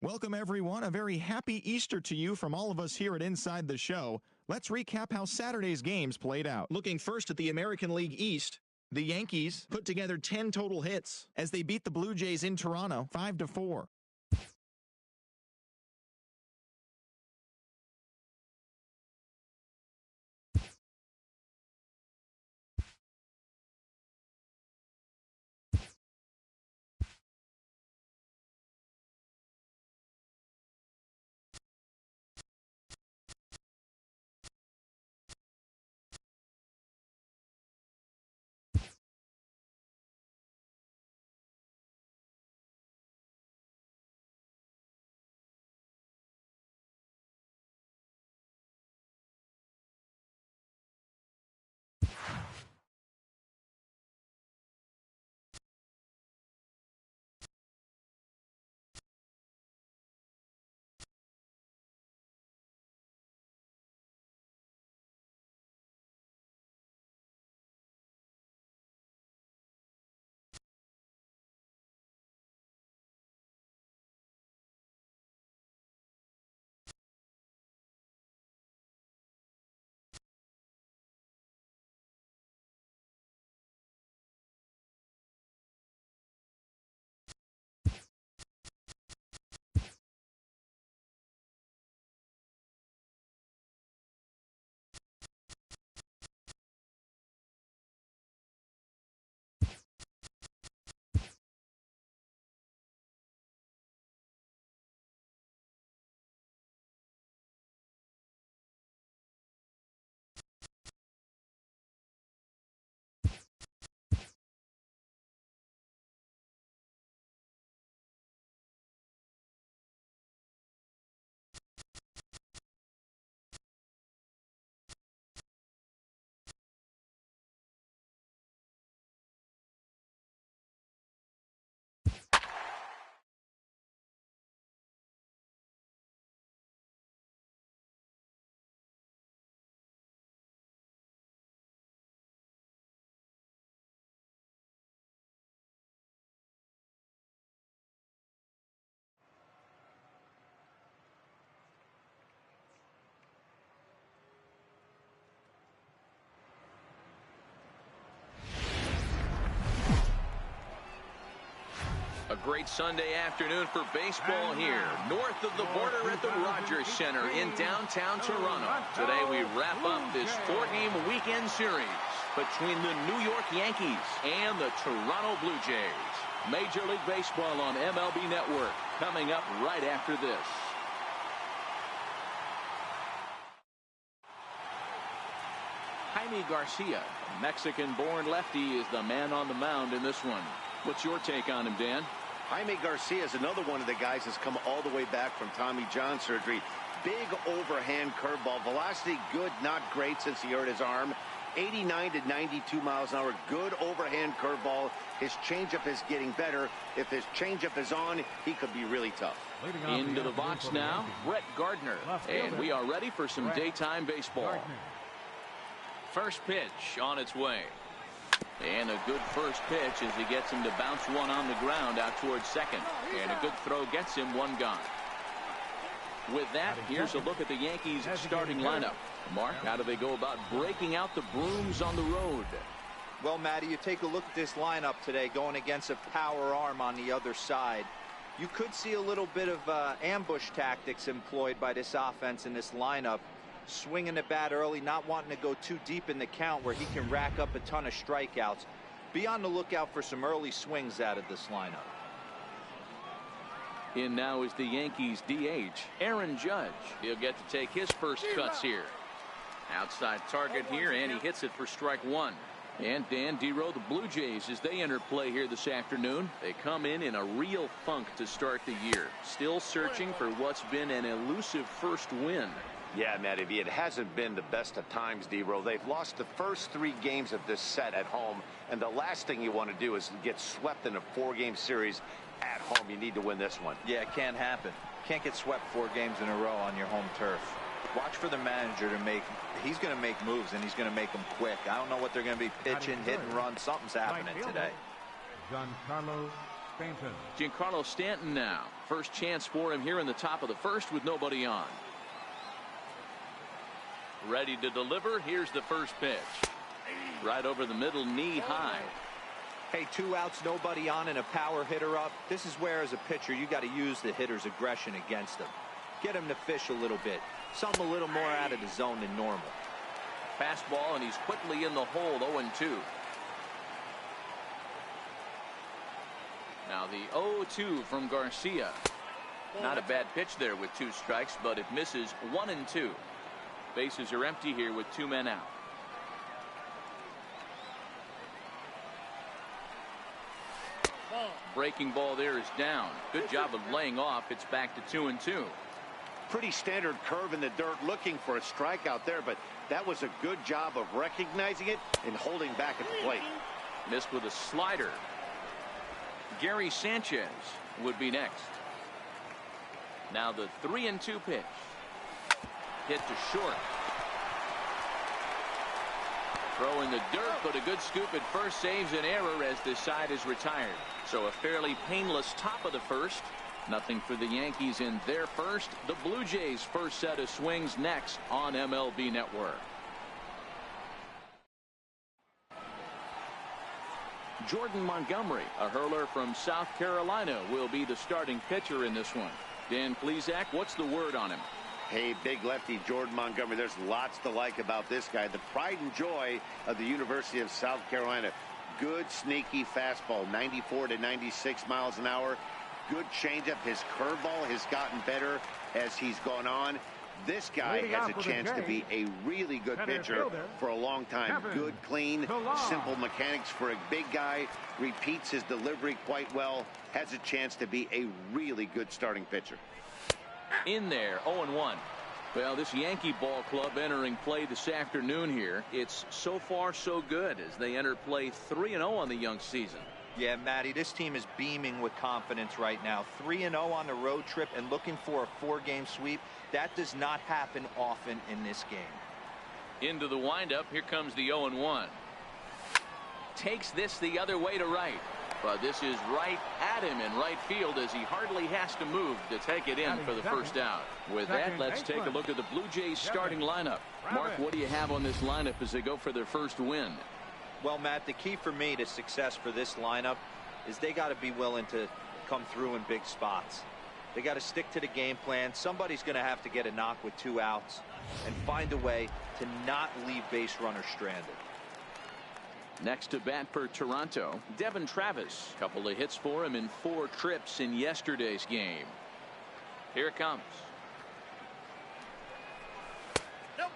Welcome, everyone. A very happy Easter to you from all of us here at Inside the Show. Let's recap how Saturday's games played out. Looking first at the American League East, the Yankees put together 10 total hits as they beat the Blue Jays in Toronto 5-4. A great Sunday afternoon for baseball here, north of the border at the Rogers Center in downtown Toronto. Today we wrap up this four-game weekend series between the New York Yankees and the Toronto Blue Jays. Major League Baseball on MLB Network coming up right after this. Jaime Garcia, a Mexican-born lefty, is the man on the mound in this one. What's your take on him, Dan? Jaime Garcia is another one of the guys that's come all the way back from Tommy John surgery. Big overhand curveball. Velocity good, not great since he hurt his arm. 89 to 92 miles an hour. Good overhand curveball. His changeup is getting better. If his changeup is on, he could be really tough. Into the box now, Brett Gardner. And we are ready for some daytime baseball. First pitch on its way. And a good first pitch as he gets him to bounce one on the ground out towards second. And a good throw gets him one gone. With that, here's a look at the Yankees starting lineup. Mark, how do they go about breaking out the brooms on the road? Well, Matty, you take a look at this lineup today going against a power arm on the other side. You could see a little bit of ambush tactics employed by this offense in this lineup. Swinging the bat early, not wanting to go too deep in the count where he can rack up a ton of strikeouts. Be on the lookout for some early swings out of this lineup. In now is the Yankees DH, Aaron Judge. He'll get to take his first cuts here. Outside target here, and he hits it for strike one. And Dan Dero, the Blue Jays, as they enter play here this afternoon, they come in a real funk to start the year. Still searching for what's been an elusive first win. Yeah, Matty, it hasn't been the best of times, D-Row. They've lost the first 3 games of this set at home, and the last thing you want to do is get swept in a 4-game series at home. You need to win this one. Yeah, it can't happen. Can't get swept 4 games in a row on your home turf. Watch for the manager to make, he's going to make moves, and he's going to make them quick. I don't know what they're going to be pitching, hit and run. Something's happening today. Giancarlo Stanton now. First chance for him here in the top of the first with nobody on. Ready to deliver. Here's the first pitch. Right over the middle, knee high. Hey, 2 outs, nobody on, and a power hitter up. This is where, as a pitcher, you got to use the hitter's aggression against him. Get him to fish a little bit. Something a little more out of the zone than normal. Fastball, and he's quickly in the hole, 0-2. Now the 0-2 from Garcia. Not a bad pitch there with 2 strikes, but it misses 1-2. Bases are empty here with 2 men out. Breaking ball there is down. Good job of laying off. It's back to 2-2. Pretty standard curve in the dirt, looking for a strikeout there, but that was a good job of recognizing it and holding back at the plate. Missed with a slider. Gary Sanchez would be next. Now the 3-2 pitch. Hit to short. Throw in the dirt, but a good scoop at first saves an error as this side is retired. So a fairly painless top of the first. Nothing for the Yankees in their first. The Blue Jays' first set of swings next on MLB Network. Jordan Montgomery, a hurler from South Carolina, will be the starting pitcher in this one. Dan Plesac, what's the word on him? Hey, big lefty Jordan Montgomery. There's lots to like about this guy. The pride and joy of the University of South Carolina. Good sneaky fastball, 94 to 96 miles an hour. Good changeup. His curveball has gotten better as he's gone on. This guy has a chance to be a really good pitcher for a long time. Good, clean, simple mechanics for a big guy. Repeats his delivery quite well. Has a chance to be a really good starting pitcher. In there, 0-1. Well, this Yankee ball club entering play this afternoon here. It's so far so good as they enter play 3-0 on the young season. Yeah, Matty, this team is beaming with confidence right now. 3-0 on the road trip and looking for a 4-game sweep. That does not happen often in this game. Into the windup. Here comes the 0-1. Takes this the other way to right. But this is right at him in right field as he hardly has to move to take it in for the first out. With that, let's take a look at the Blue Jays starting lineup. Mark, what do you have on this lineup as they go for their first win? Well, Matt, the key for me to success for this lineup is they got to be willing to come through in big spots. They got to stick to the game plan. Somebody's going to have to get a knock with 2 outs and find a way to not leave base runners stranded. Next to bat for Toronto, Devin Travis. Couple of hits for him in 4 trips in yesterday's game. Here it comes.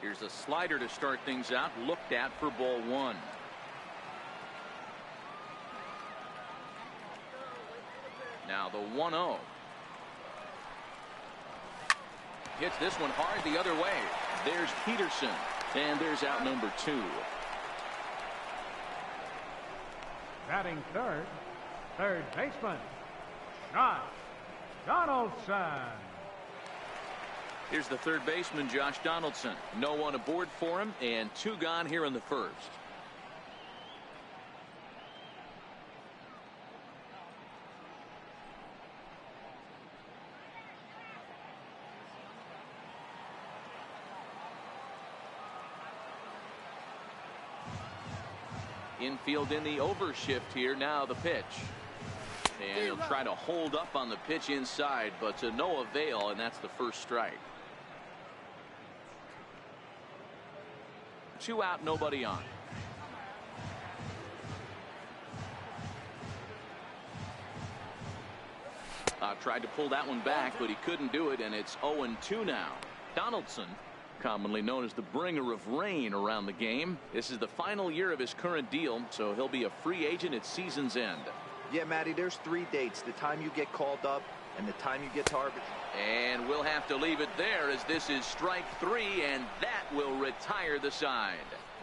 Here's a slider to start things out. Looked at for ball 1. Now the 1-0. Hits this one hard the other way. There's Peterson. And there's out number 2. Batting third, third baseman, Josh Donaldson. Here's the third baseman, Josh Donaldson. No one aboard for him, and 2 gone here in the first. Infield in the overshift here. Now the pitch. And he'll try to hold up on the pitch inside, but to no avail, and that's the first strike. 2 out, nobody on. Tried to pull that one back, but he couldn't do it, and it's 0-2 now. Donaldson, commonly known as the bringer of rain around the game. This is the final year of his current deal, so he'll be a free agent at season's end. Yeah, Matty, there's 3 dates. The time you get called up and the time you get to arbitration. And we'll have to leave it there as this is strike 3, and that will retire the side.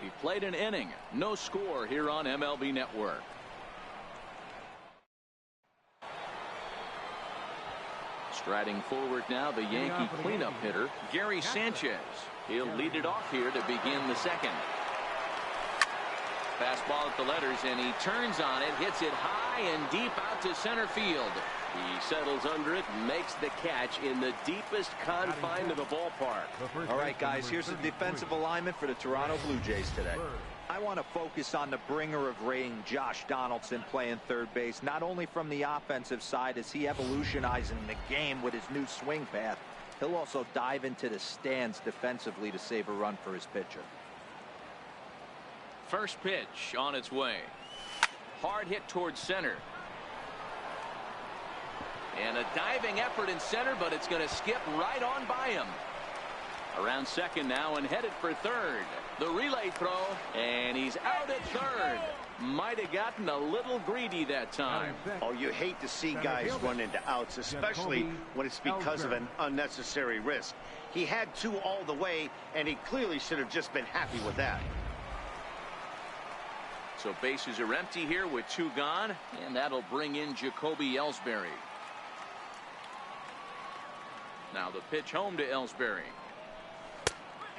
He played an inning. No score here on MLB Network. Striding forward now, the Yankee cleanup hitter, Gary Sanchez. He'll lead it off here to begin the second. Fastball at the letters, and he turns on it, hits it high and deep out to center field. He settles under it and makes the catch in the deepest confine of the ballpark. All right, guys, here's the defensive alignment for the Toronto Blue Jays today. I want to focus on the bringer of rain, Josh Donaldson, playing third base, not only from the offensive side as he evolutionizing the game with his new swing path, he'll also dive into the stands defensively to save a run for his pitcher. First pitch on its way. Hard hit towards center. And a diving effort in center, but it's going to skip right on by him. Around second now and headed for third. The relay throw, and he's out at third. Might have gotten a little greedy that time. Oh, you hate to see guys run into outs, especially when it's because of an unnecessary risk. He had two all the way, and he clearly should have just been happy with that. So bases are empty here with two gone, and that'll bring in Jacoby Ellsbury. Now the pitch home to Ellsbury.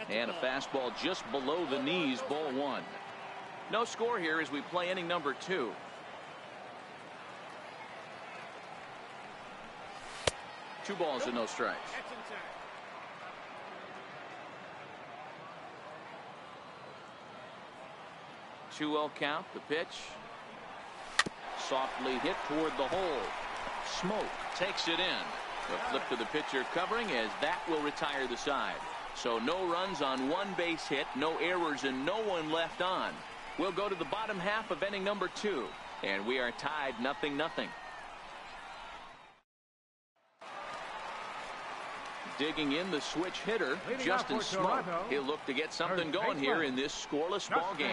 And a fastball just below the knees, ball one. No score here as we play inning number 2. Two balls and no strikes. 2-0 count. The pitch. Softly hit toward the hole. Smoke takes it in. A flip to the pitcher covering as that will retire the side. So no runs on one base hit, no errors, and no one left on. We'll go to the bottom half of inning number 2, and we are tied 0-0. Digging in the switch hitter, Justin Smoke. He'll look to get something going here in this scoreless ball game.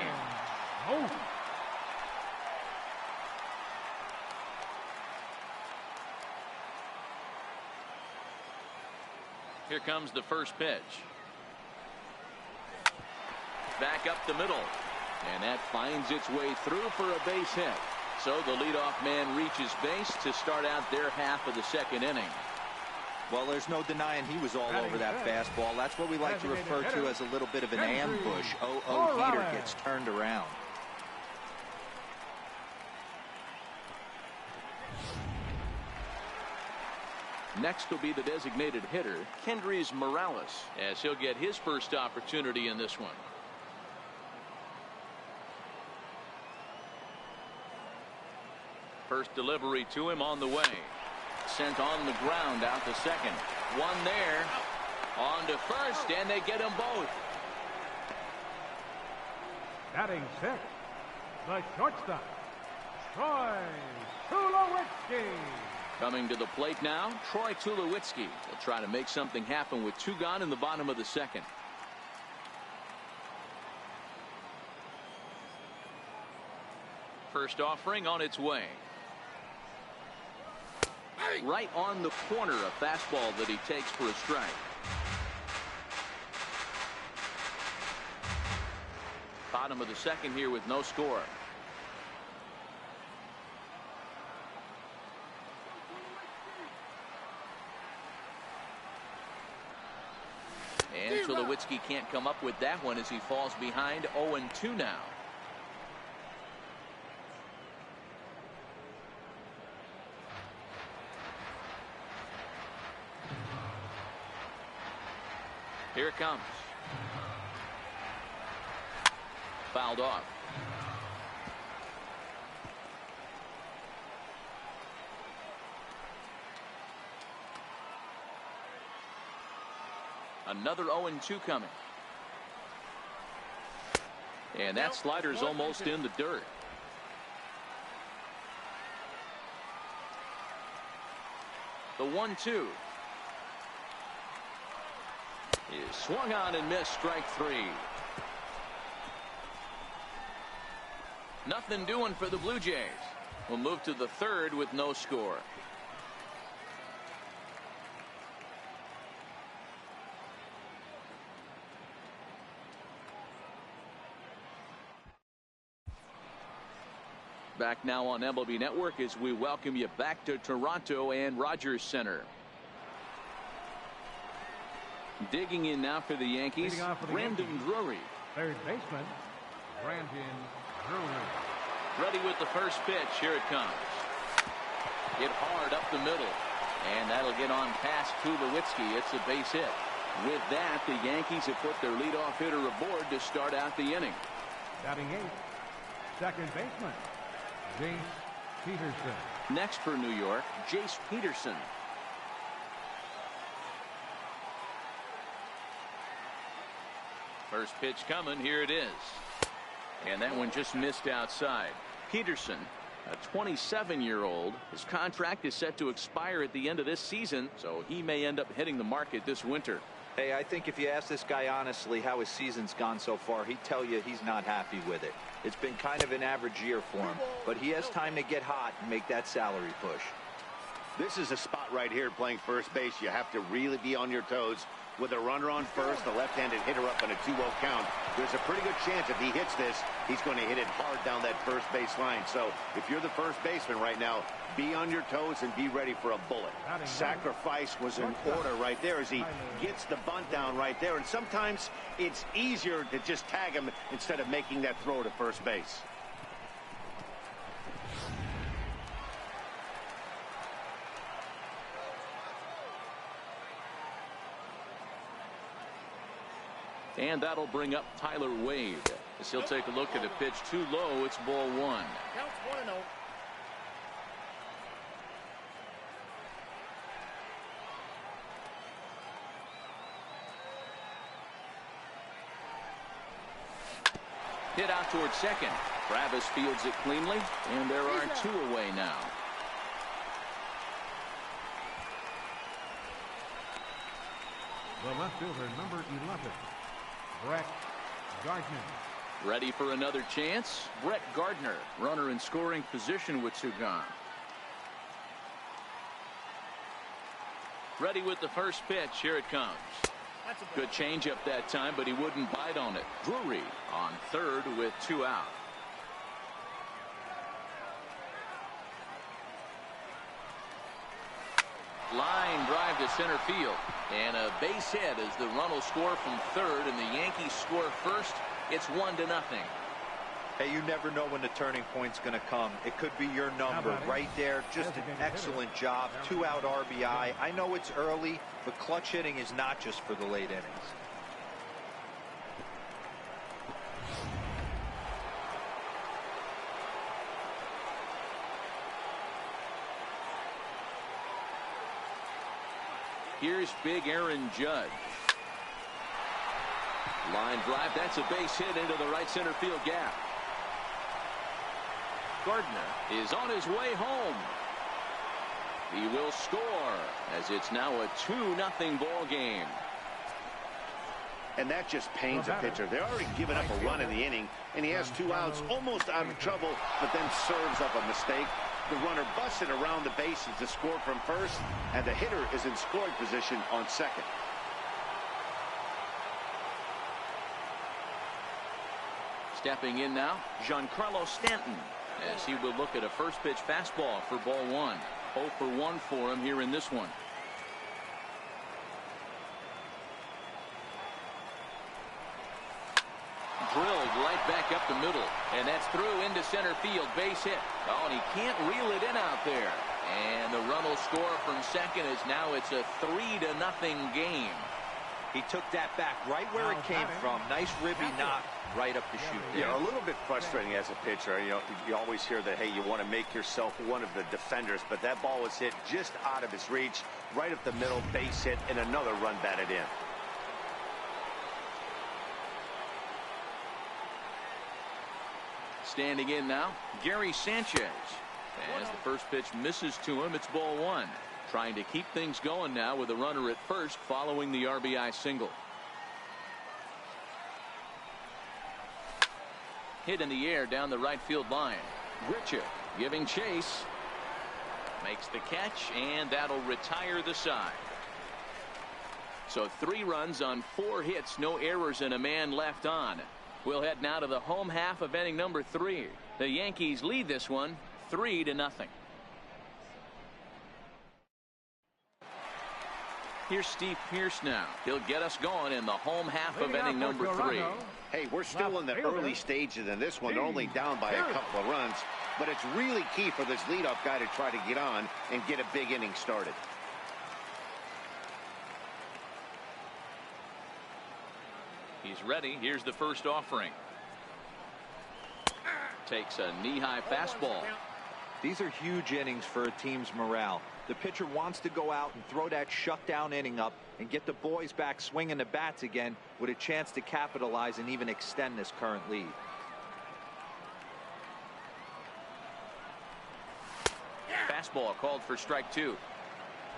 Here comes the first pitch. Back up the middle. And that finds its way through for a base hit. So the leadoff man reaches base to start out their half of the second inning. Well, there's no denying he was all over that fastball. That's what we like to refer to as a little bit of an ambush. Heater gets turned around. Next will be the designated hitter, Kendrys Morales, as he'll get his first opportunity in this one. First delivery to him on the way. Sent on the ground out to second. One there. On to first, and they get them both. Batting 6, the shortstop, Troy Tulowitzki. Coming to the plate now, Troy Tulowitzki will try to make something happen with two gone in the bottom of the second. First offering on its way. Right on the corner, a fastball that he takes for a strike. Bottom of the second here with no score. And Tulowitzki can't come up with that one as he falls behind 0-2 now. Here it comes. Fouled off. Another 0-2 coming. And that slider's almost in the dirt. The 1-2 is swung on and missed, strike 3. Nothing doing for the Blue Jays. We'll move to the third with no score. Back now on MLB Network as we welcome you back to Toronto and Rogers Center. Digging in now for the Yankees, Brandon Drury. Third baseman, Brandon Drury. Ready with the first pitch. Here it comes. Hit hard up the middle. And that'll get on past Tulowitzki. It's a base hit. With that, the Yankees have put their leadoff hitter aboard to start out the inning. Batting eighth, second baseman, Jace Peterson. Next for New York, Jace Peterson. First pitch coming. Here it is. And that one just missed outside. Peterson, a 27-year-old. His contract is set to expire at the end of this season, so he may end up hitting the market this winter. Hey, I think if you ask this guy honestly how his season's gone so far, he'd tell you he's not happy with it. It's been kind of an average year for him, but he has time to get hot and make that salary push. This is a spot right here playing first base. You have to really be on your toes. With a runner on first, the left-handed hitter up in a 2-0 count, there's a pretty good chance if he hits this, he's going to hit it hard down that first base line. So if you're the first baseman right now, be on your toes and be ready for a bullet. Sacrifice was in order right there as he gets the bunt down right there. And sometimes it's easier to just tag him instead of making that throw to first base. And that'll bring up Tyler Wade as he'll take a look at a pitch too low. It's ball one. Counts 1-0. Hit out towards second. Travis fields it cleanly, and there are two away now. The left fielder, number 11, Brett Gardner. Ready for another chance. Brett Gardner, runner in scoring position with two gone. Ready with the first pitch. Here it comes. Good changeup that time, but he wouldn't bite on it. Drury on third with two out. Line drive to center field, and a base hit as the run will score from third, and the Yankees score first. It's 1-0. Hey, you never know when the turning point's going to come. It could be your number right there. Just an excellent job. 2-out RBI. I know it's early, but clutch hitting is not just for the late innings. Here's big Aaron Judge. Line drive. That's a base hit into the right center field gap. Gardner is on his way home. He will score as it's now a 2-0 ball game. And that just pains a pitcher. They're already giving up a run in the inning, and he has 2 outs, almost out of trouble, but then serves up a mistake. The runner busted around the bases to score from first, and the hitter is in scoring position on second. Stepping in now, Giancarlo Stanton, as he will look at a first pitch fastball for ball one. 0 for 1 for him here in this one. Drilled right back up the middle, and that's through into center field. Base hit. Oh, and he can't reel it in out there. And the run will score from second as now it's a 3-0 game. He took that back right where it came from. Nice ribby knock right up the chute there. Yeah, a little bit frustrating as a pitcher. You know, you always hear that, hey, you want to make yourself one of the defenders, but that ball was hit just out of his reach, right up the middle, base hit, and another run batted in. Standing in now, Gary Sanchez. As the first pitch misses to him, it's ball one. Trying to keep things going now with a runner at first following the RBI single. Hit in the air down the right field line. Richard giving chase. Makes the catch, and that'll retire the side. So 3 runs on 4 hits, no errors, and a man left on. We'll head now to the home half of inning number 3. The Yankees lead this one 3-0. Here's Steve Pearce now. He'll get us going in the home half of inning number 3. Hey, we're still in the early stages in this one. They're only down by a couple of runs. But it's really key for this leadoff guy to try to get on and get a big inning started. He's ready. Here's the first offering. Takes a knee-high fastball. These are huge innings for a team's morale. The pitcher wants to go out and throw that shutdown inning up and get the boys back swinging the bats again with a chance to capitalize and even extend this current lead. Fastball called for strike 2.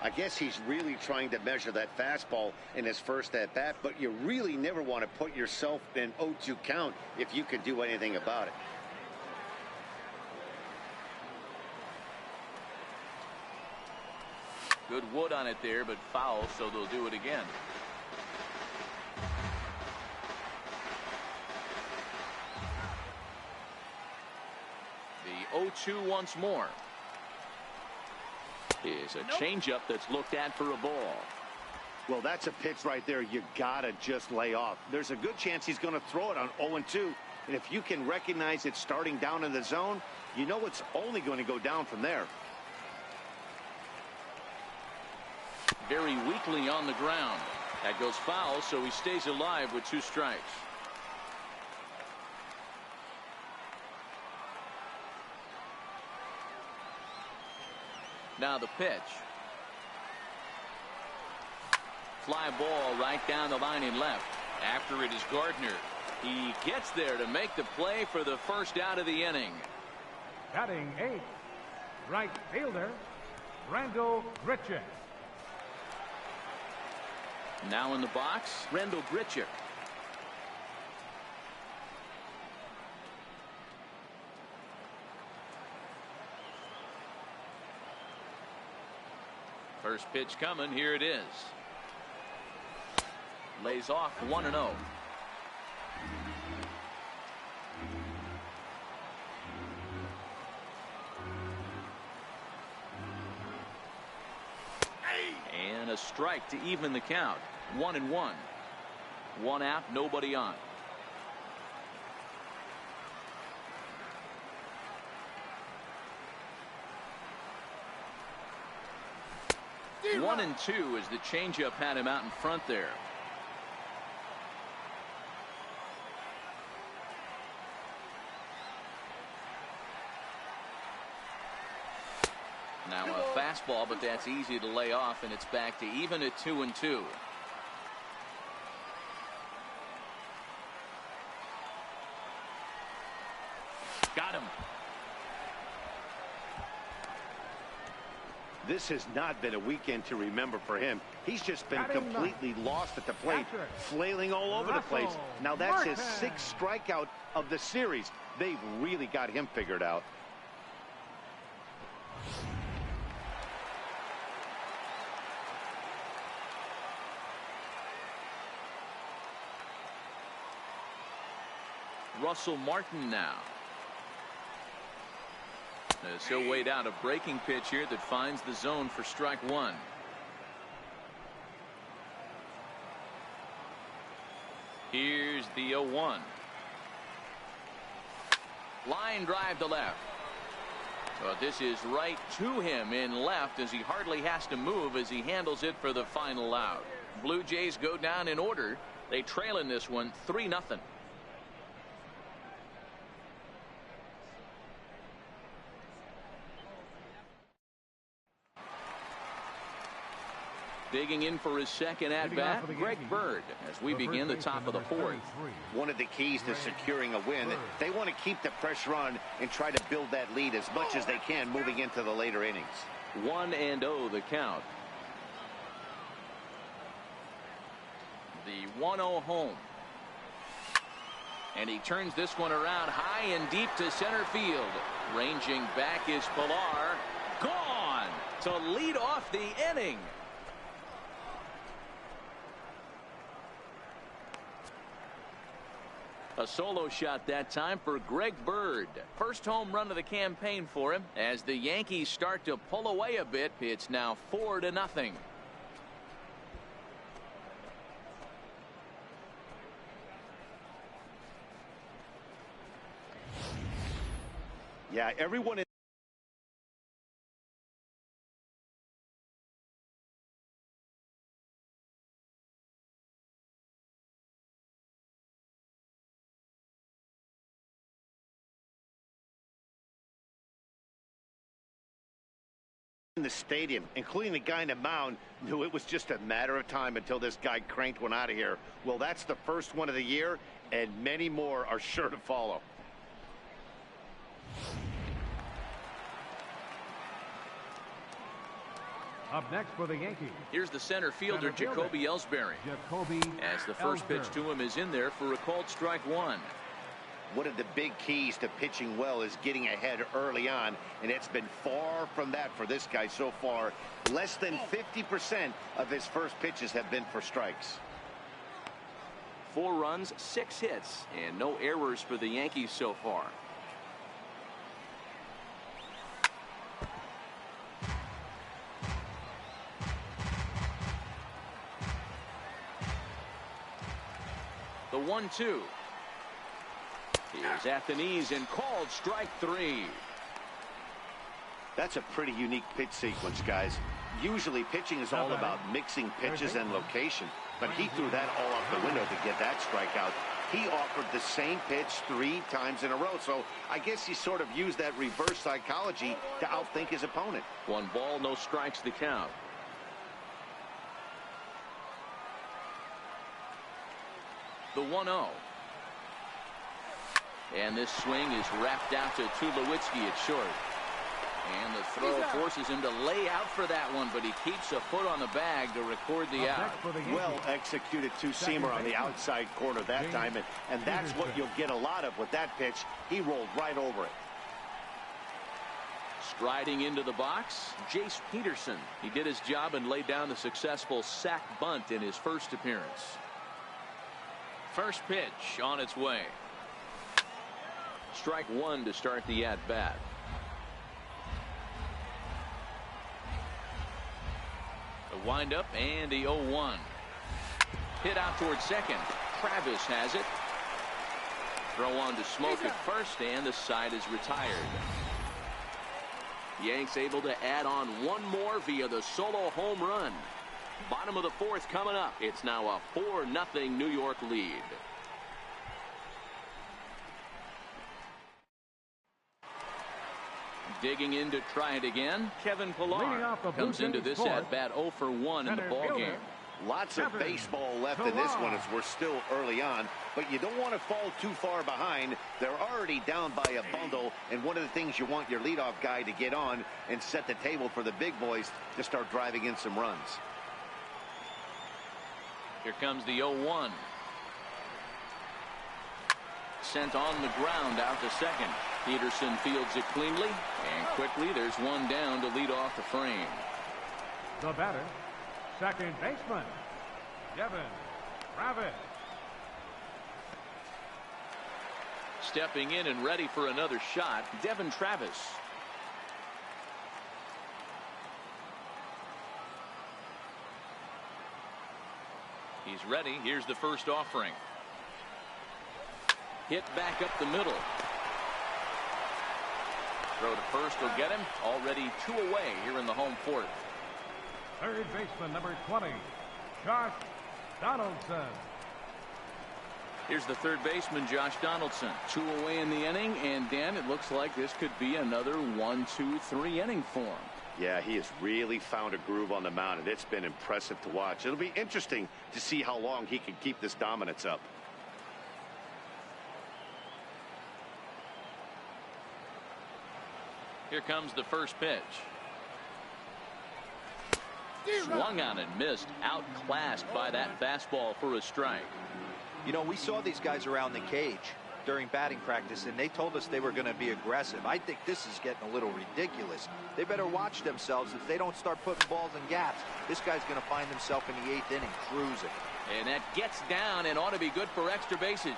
I guess he's really trying to measure that fastball in his first at-bat, but you really never want to put yourself in 0-2 count if you can do anything about it. Good wood on it there, but foul, so they'll do it again. The 0-2 once more. Is a changeup that's looked at for a ball. Well, that's a pitch right there you gotta just lay off. There's a good chance he's going to throw it on 0-2, and if you can recognize it starting down in the zone, you know it's only going to go down from there. Very weakly on the ground. That goes foul, so he stays alive with 2 strikes. Now the pitch. Fly ball right down the line in left. After it is Gardner. He gets there to make the play for the first out of the inning. Batting 8th, right fielder, Randall Grichuk. Now in the box, Randall Grichuk. First pitch coming. Here it is. Lays off 1-0. And a strike to even the count. 1-1. 1 out, nobody on. One and 2 as the changeup had him out in front there. Now a fastball, but that's easy to lay off, and it's back to even at 2-2. Got him. This has not been a weekend to remember for him. He's just been completely lost at the plate, flailing all over the place. Now that's his 6th strikeout of the series. They've really got him figured out. Russell Martin now. As he'll wait out a breaking pitch here that finds the zone for strike 1. Here's the 0-1. Line drive to left. Well, this is right to him in left as he hardly has to move as he handles it for the final out. Blue Jays go down in order. They trail in this one 3-0. Digging in for his second at-bat, Greg Bird, as we begin the top of the 4th. One of the keys to securing a win, they want to keep the pressure on and try to build that lead as much as they can moving into the later innings. 1-0 the count. The 1-0 home. And he turns this one around high and deep to center field. Ranging back is Pilar. Gone to lead off the inning. A solo shot that time for Greg Bird. First home run of the campaign for him. As the Yankees start to pull away a bit, it's now 4-0. Yeah, everyone in the stadium, including the guy in the mound, knew it was just a matter of time until this guy cranked one out of here. Well, that's the first one of the year, and many more are sure to follow. Up next for the Yankees. Here's the center fielder, Jacoby Ellsbury. As the first pitch to him is in there for a called strike one. One of the big keys to pitching well is getting ahead early on, and it's been far from that for this guy so far. Less than 50% of his first pitches have been for strikes. 4 runs, 6 hits, and no errors for the Yankees so far. The 1-2. Here's at the knees and called strike 3. That's a pretty unique pitch sequence, guys. Usually pitching is all about mixing pitches and location, but he threw that all out the window to get that strikeout. He offered the same pitch 3 times in a row, so I guess he sort of used that reverse psychology to outthink his opponent. 1 ball, no strikes to count. The 1-0. And this swing is wrapped out to Tulowitzki at short. And the throw forces him to lay out for that one, but he keeps a foot on the bag to record the out. Well executed two-seamer on the outside corner that time, and that's what you'll get a lot of with that pitch. He rolled right over it. Striding into the box, Jace Peterson. He did his job and laid down the successful sac bunt in his first appearance. First pitch on its way. Strike 1 to start the at-bat. The windup and the 0-1. Hit out towards second. Travis has it. Throw on to Smoke at first, and the side is retired. Yanks able to add on 1 more via the solo home run. Bottom of the 4th coming up. It's now a 4-0 New York lead. Digging in to try it again, Kevin Pillar comes into this at-bat 0 for 1 in the ballgame. Lots of baseball left in this one as we're still early on, but you don't want to fall too far behind. They're already down by a bundle, and one of the things you want your leadoff guy to get on and set the table for the big boys to start driving in some runs. Here comes the 0-1. Sent on the ground out to second. Peterson fields it cleanly, and quickly there's one down to lead off the frame. The batter, second baseman, Devin Travis. Stepping in and ready for another shot, Devin Travis. He's ready. Here's the first offering. Hit back up the middle. Throw to first will get him. Already 2 away here in the home 4th. Third baseman, number 20, Josh Donaldson. Here's the third baseman, Josh Donaldson. 2 away in the inning, and Dan, it looks like this could be another 1-2-3 inning for him. Yeah, he has really found a groove on the mound, and it's been impressive to watch. It'll be interesting to see how long he can keep this dominance up. Here comes the first pitch. Swung on and missed. Outclassed by that fastball for a strike. You know, we saw these guys around the cage during batting practice, and they told us they were going to be aggressive. I think this is getting a little ridiculous. They better watch themselves. If they don't start putting balls in gaps, this guy's going to find himself in the 8th inning cruising. And that gets down and ought to be good for extra bases.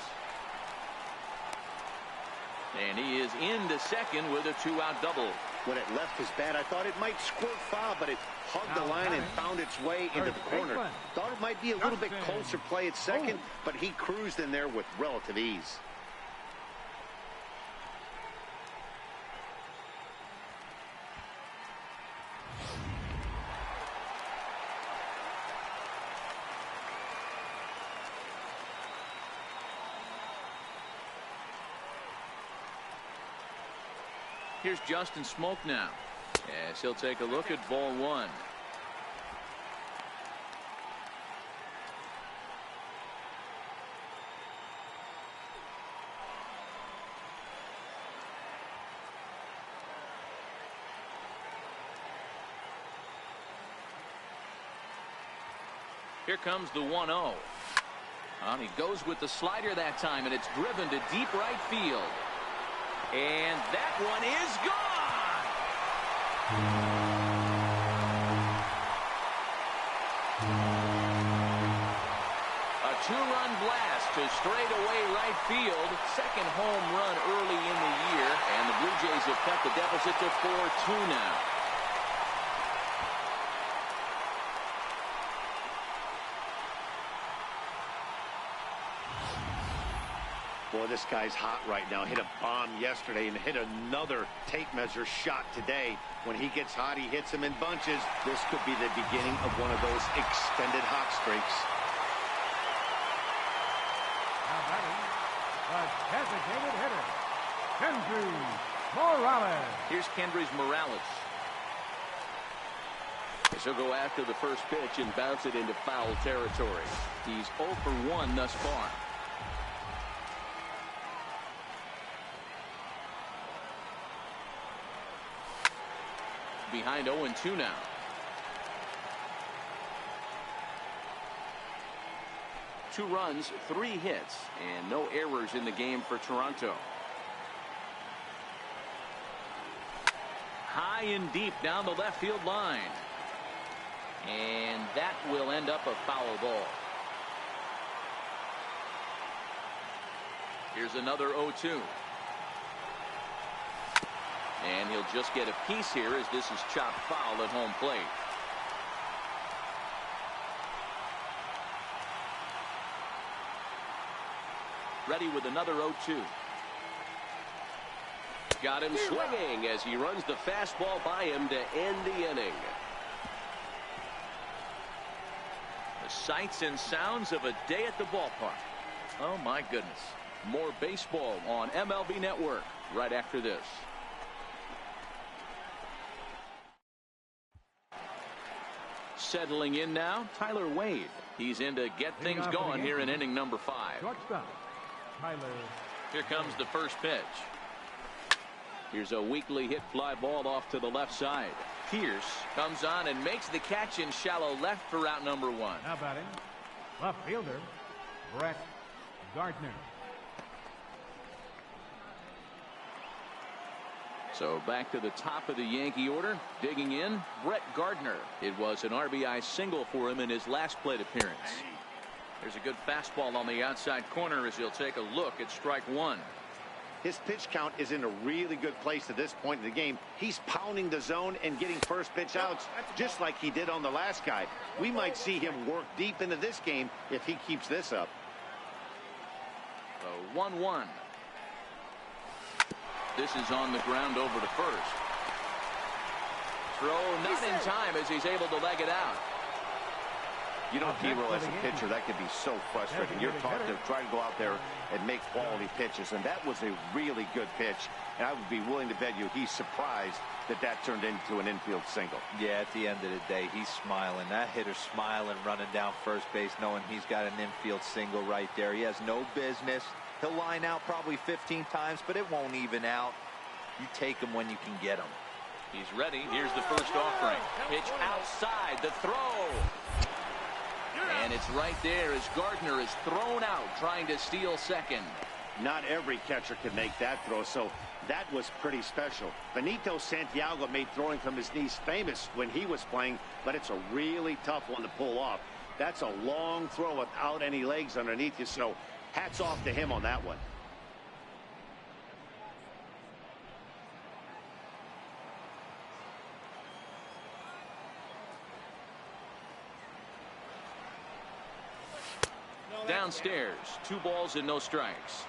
And he is into second with a 2-out double. When it left his bat, I thought it might squirt foul, but it hugged the line and found its way into the corner. Thought it might be a little bit closer play at second, but he cruised in there with relative ease. Here's Justin Smoke now, as he'll take a look at ball one. Here comes the 1-0. He goes with the slider that time, and it's driven to deep right field. And that one is gone. A two-run blast to straightaway right field. Second home run early in the year, and the Blue Jays have cut the deficit to 4-2 now. Boy, this guy's hot right now. Hit a bomb yesterday and hit another tape measure shot today. When he gets hot, he hits them in bunches. This could be the beginning of one of those extended hot streaks. Now batting, the designated hitter, Kendry Morales. Here's Kendrys Morales. He'll go after the first pitch and bounce it into foul territory. He's 0 for 1 thus far. Behind 0-2 now. Two runs, 3 hits, and no errors in the game for Toronto. High and deep down the left field line. And that will end up a foul ball. Here's another 0-2. And he'll just get a piece here as this is chopped foul at home plate. Ready with another 0-2. Got him swinging as he runs the fastball by him to end the inning. The sights and sounds of a day at the ballpark. Oh my goodness. More baseball on MLB Network right after this. Settling in now, Tyler Wade. He's in to get things going here in inning number 5. Shortstop, Tyler. Here comes the first pitch. Here's a weakly hit fly ball off to the left side. Pierce comes on and makes the catch in shallow left for out number 1. Now batting, left fielder, Brett Gardner. So back to the top of the Yankee order. Digging in, Brett Gardner. It was an RBI single for him in his last plate appearance. There's a good fastball on the outside corner as he'll take a look at strike 1. His pitch count is in a really good place at this point in the game. He's pounding the zone and getting first pitch outs just like he did on the last guy. We might see him work deep into this game if he keeps this up. The 1-1. This is on the ground over to first. Throw not in time as he's able to leg it out. You know, Hero, as a pitcher, that can be so frustrating. You're taught to try to go out there and make quality pitches, and that was a really good pitch. And I would be willing to bet you he's surprised that that turned into an infield single. Yeah, at the end of the day, he's smiling. That hitter's smiling, running down first base, knowing he's got an infield single right there. He has no business. He'll line out probably 15 times, but it won't even out. You take him when you can get him. He's ready. Here's the first offering. Pitch outside. The throw. And it's right there as Gardner is thrown out trying to steal second. Not every catcher can make that throw, so that was pretty special. Benito Santiago made throwing from his knees famous when he was playing, but it's a really tough one to pull off. That's a long throw without any legs underneath you, so hats off to him on that one. Downstairs, 2 balls and no strikes.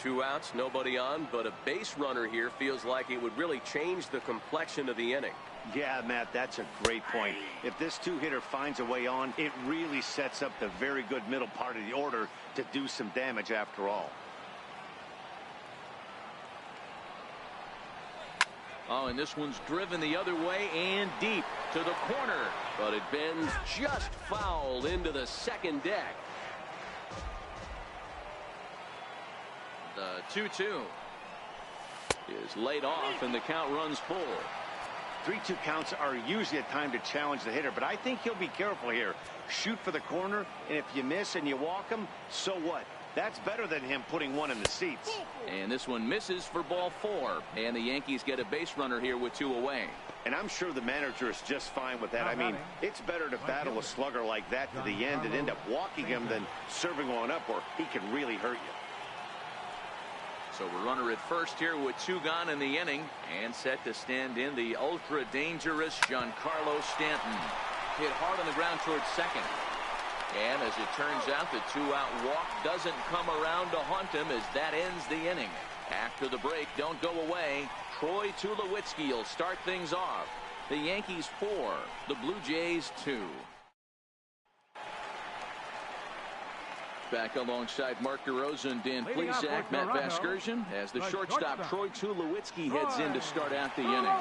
2 outs, nobody on, but a base runner here feels like it would really change the complexion of the inning. Yeah, Matt, that's a great point. If this 2-hitter finds a way on, it really sets up the very good middle part of the order to do some damage after all. Oh, and this one's driven the other way and deep to the corner. But it bends just foul into the second deck. The 2-2 is laid off, and the count runs full. 3-2 counts are usually a time to challenge the hitter, but I think he'll be careful here. Shoot for the corner, and if you miss and you walk him, so what? That's better than him putting one in the seats. And this one misses for ball 4. And the Yankees get a base runner here with 2 away. And I'm sure the manager is just fine with that. I mean, it's better to battle a slugger like that to the end and end up walking him than serving one up where he can really hurt you. So a runner at first here with 2 gone in the inning, and set to stand in the ultra dangerous Giancarlo Stanton. Hit hard on the ground towards second. And as it turns out, the 2-out walk doesn't come around to haunt him as that ends the inning. After the break, don't go away. Troy Tulowitzki will start things off. The Yankees 4, the Blue Jays 2. Back alongside Mark DeRosa and Dan Plesac, Matt Vasgersian, as the shortstop Troy Tulowitzki heads in to start out the inning.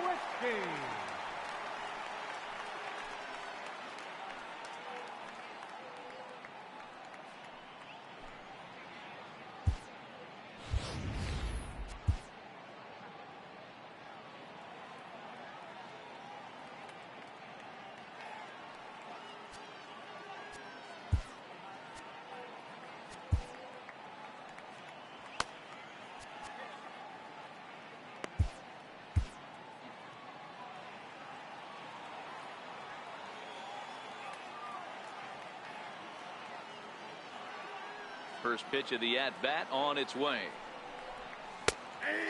First pitch of the at-bat on its way.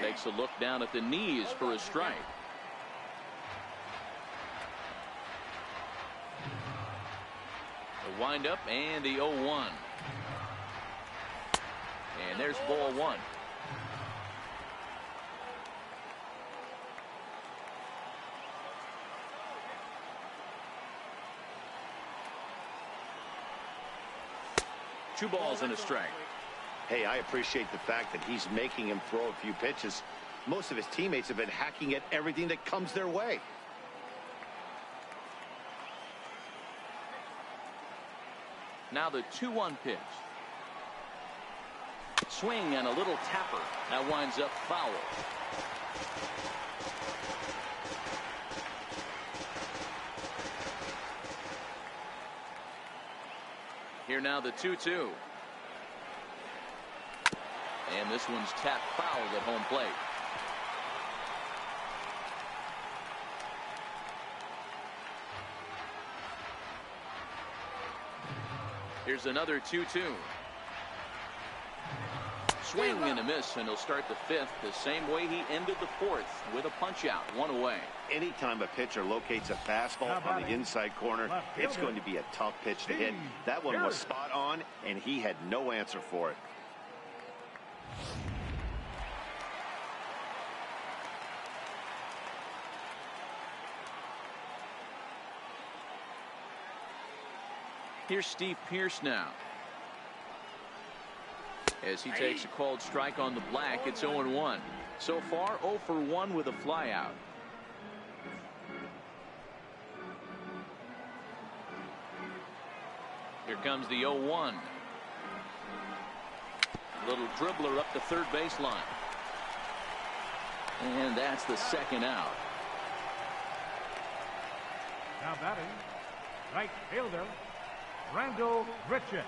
Takes a look down at the knees for a strike. The windup and the 0-1. And there's ball 1. Two balls and a strike. Hey, I appreciate the fact that he's making him throw a few pitches. Most of his teammates have been hacking at everything that comes their way. Now the 2-1 pitch. Swing and a little tapper. That winds up foul. Here now the 2-2. And this one's tapped foul at home plate. Here's another 2-2. Swing and a miss, and he'll start the 5th the same way he ended the 4th, with a punch out, 1 away. Anytime a pitcher locates a fastball on the inside corner, it's going to be a tough pitch to hit. That one was spot on, and he had no answer for it. Here's Steve Pearce now. As he takes a called strike on the black, it's 0-1. So far, 0 for 1 with a flyout. Here comes the 0-1. Little dribbler up the third baseline. And that's the 2nd out. Now batting, right fielder, Randall Grichuk.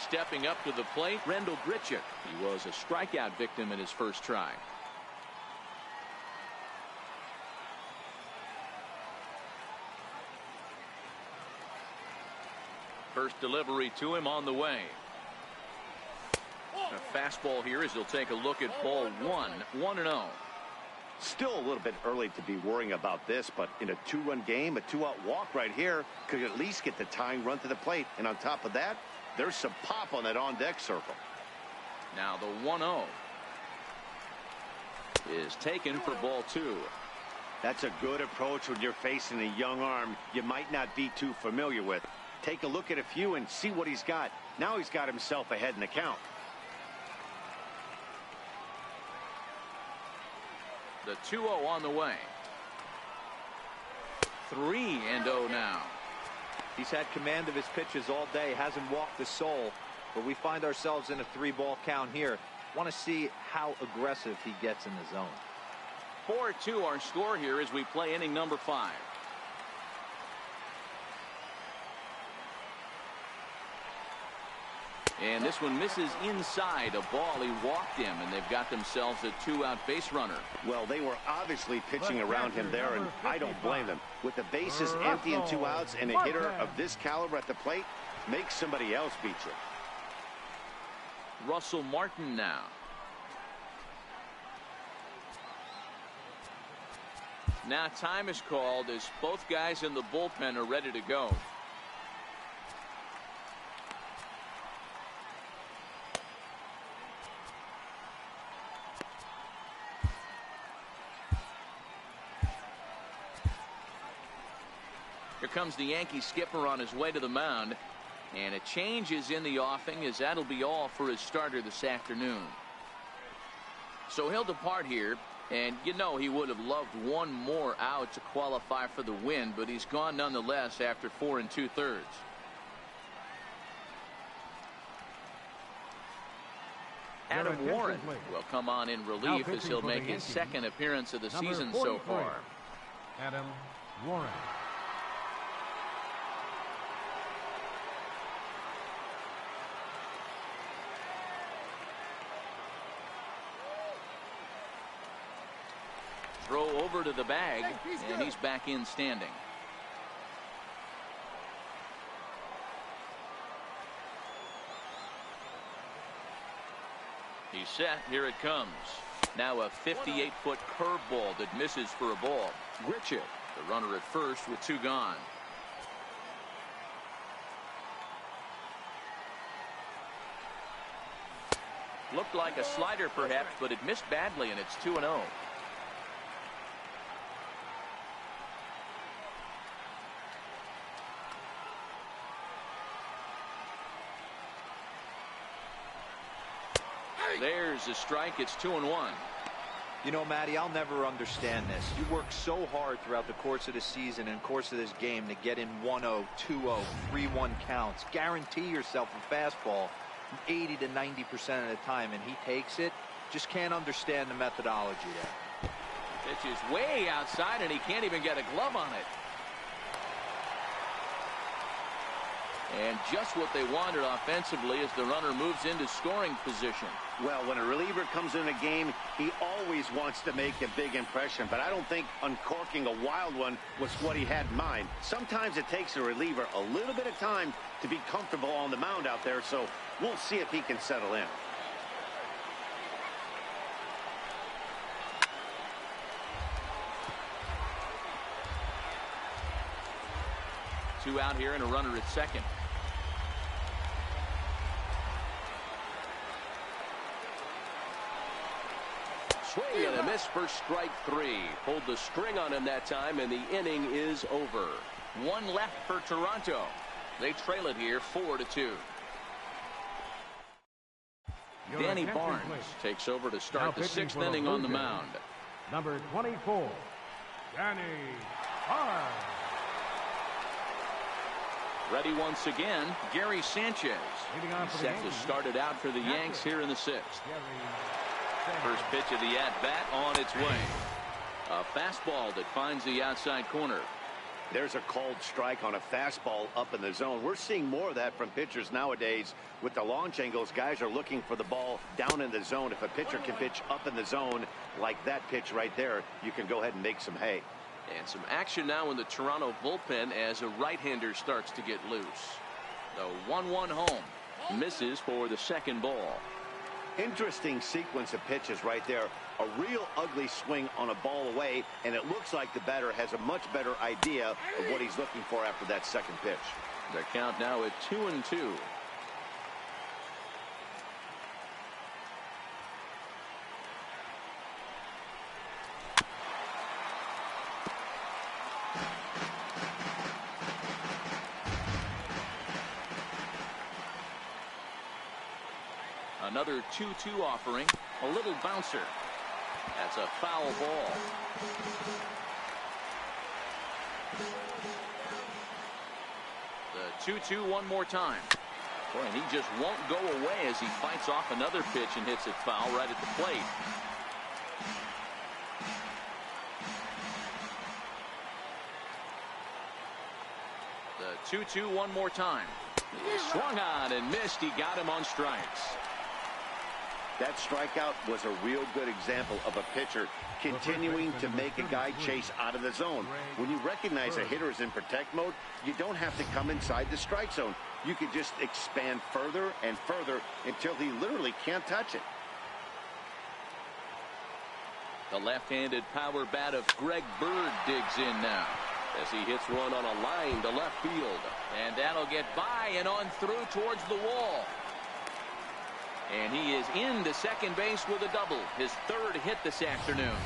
Stepping up to the plate, Randall Grichuk. He was a strikeout victim in his first try. First delivery to him on the way. A fastball here as he'll take a look at ball 1, 1-0. Still a little bit early to be worrying about this, but in a 2-run game, a 2-out walk right here could at least get the tying run to the plate. And on top of that, there's some pop on that on-deck circle. Now the 1-0 is taken for ball 2. That's a good approach when you're facing a young arm you might not be too familiar with. take a look at a few and see what he's got. Now he's got himself ahead in the count. The 2-0 on the way. 3-0 now. He's had command of his pitches all day, hasn't walked a soul, but we find ourselves in a 3-ball count here. Want to see how aggressive he gets in the zone. 4-2 our score here as we play inning number 5. And this one misses inside a ball. He walked him, and they've got themselves a 2-out base runner. Well, they were obviously pitching around him there, and I don't blame them. With the bases empty and 2 outs and a hitter of this caliber at the plate, make somebody else beat you. Russell Martin now. Now time is called as both guys in the bullpen are ready to go. Here comes the Yankee skipper on his way to the mound, and a change is in the offing as that'll be all for his starter this afternoon. So he'll depart here, and you know he would have loved one more out to qualify for the win, but he's gone nonetheless after 4 2/3. Adam Warren will come on in relief as he'll make his second appearance of the season so far. Adam Warren. Throw over to the bag, and he's back in standing. He's set. Here it comes. Now a 58-foot curveball that misses for a ball. Richard, the runner at first with 2 gone. Looked like a slider perhaps, but it missed badly, and it's 2-0. There's a strike. It's 2-1. You know, Matty, I'll never understand this. You work so hard throughout the course of the season and course of this game to get in 1-0, 2-0, 3-1 counts. Guarantee yourself a fastball 80 to 90% of the time, and he takes it. Just can't understand the methodology there. Pitch is way outside, and he can't even get a glove on it. And just what they wanted offensively as the runner moves into scoring position. Well, when a reliever comes in a game, he always wants to make a big impression, but I don't think uncorking a wild one was what he had in mind. Sometimes it takes a reliever a little bit of time to be comfortable on the mound out there, so we'll see if he can settle in. Two out here and a runner at second. Swing and a miss for strike 3. Pulled the string on him that time, and the inning is over. 1 left for Toronto. They trail it here 4-2. Danny Barnes takes over to start the 6th inning on the mound. Number 24, Danny Barnes. Ready once again, Gary Sanchez. He's set to start it out for the Yanks here in the 6th. First pitch of the at-bat on its way. A fastball that finds the outside corner. There's a called strike on a fastball up in the zone. We're seeing more of that from pitchers nowadays. With the launch angles, guys are looking for the ball down in the zone. If a pitcher can pitch up in the zone like that pitch right there, you can go ahead and make some hay. And some action now in the Toronto bullpen as a right-hander starts to get loose. The 1-1 home. Misses for the second ball. Interesting sequence of pitches right there. A real ugly swing on a ball away, and it looks like the batter has a much better idea of what he's looking for after that second pitch. The count now at 2-2. Another 2-2 offering. A little bouncer. That's a foul ball. The 2-2 one more time. Boy, and he just won't go away as he fights off another pitch and hits it foul right at the plate. The 2-2 one more time. He swung on and missed. He got him on strikes. That strikeout was a real good example of a pitcher continuing to make a guy chase out of the zone. When you recognize a hitter is in protect mode, you don't have to come inside the strike zone. You can just expand further and further until he literally can't touch it. The left-handed power bat of Greg Bird digs in now as he hits one on a line to left field. And that'll get by and on through towards the wall. And he is into second base with a double. His third hit this afternoon.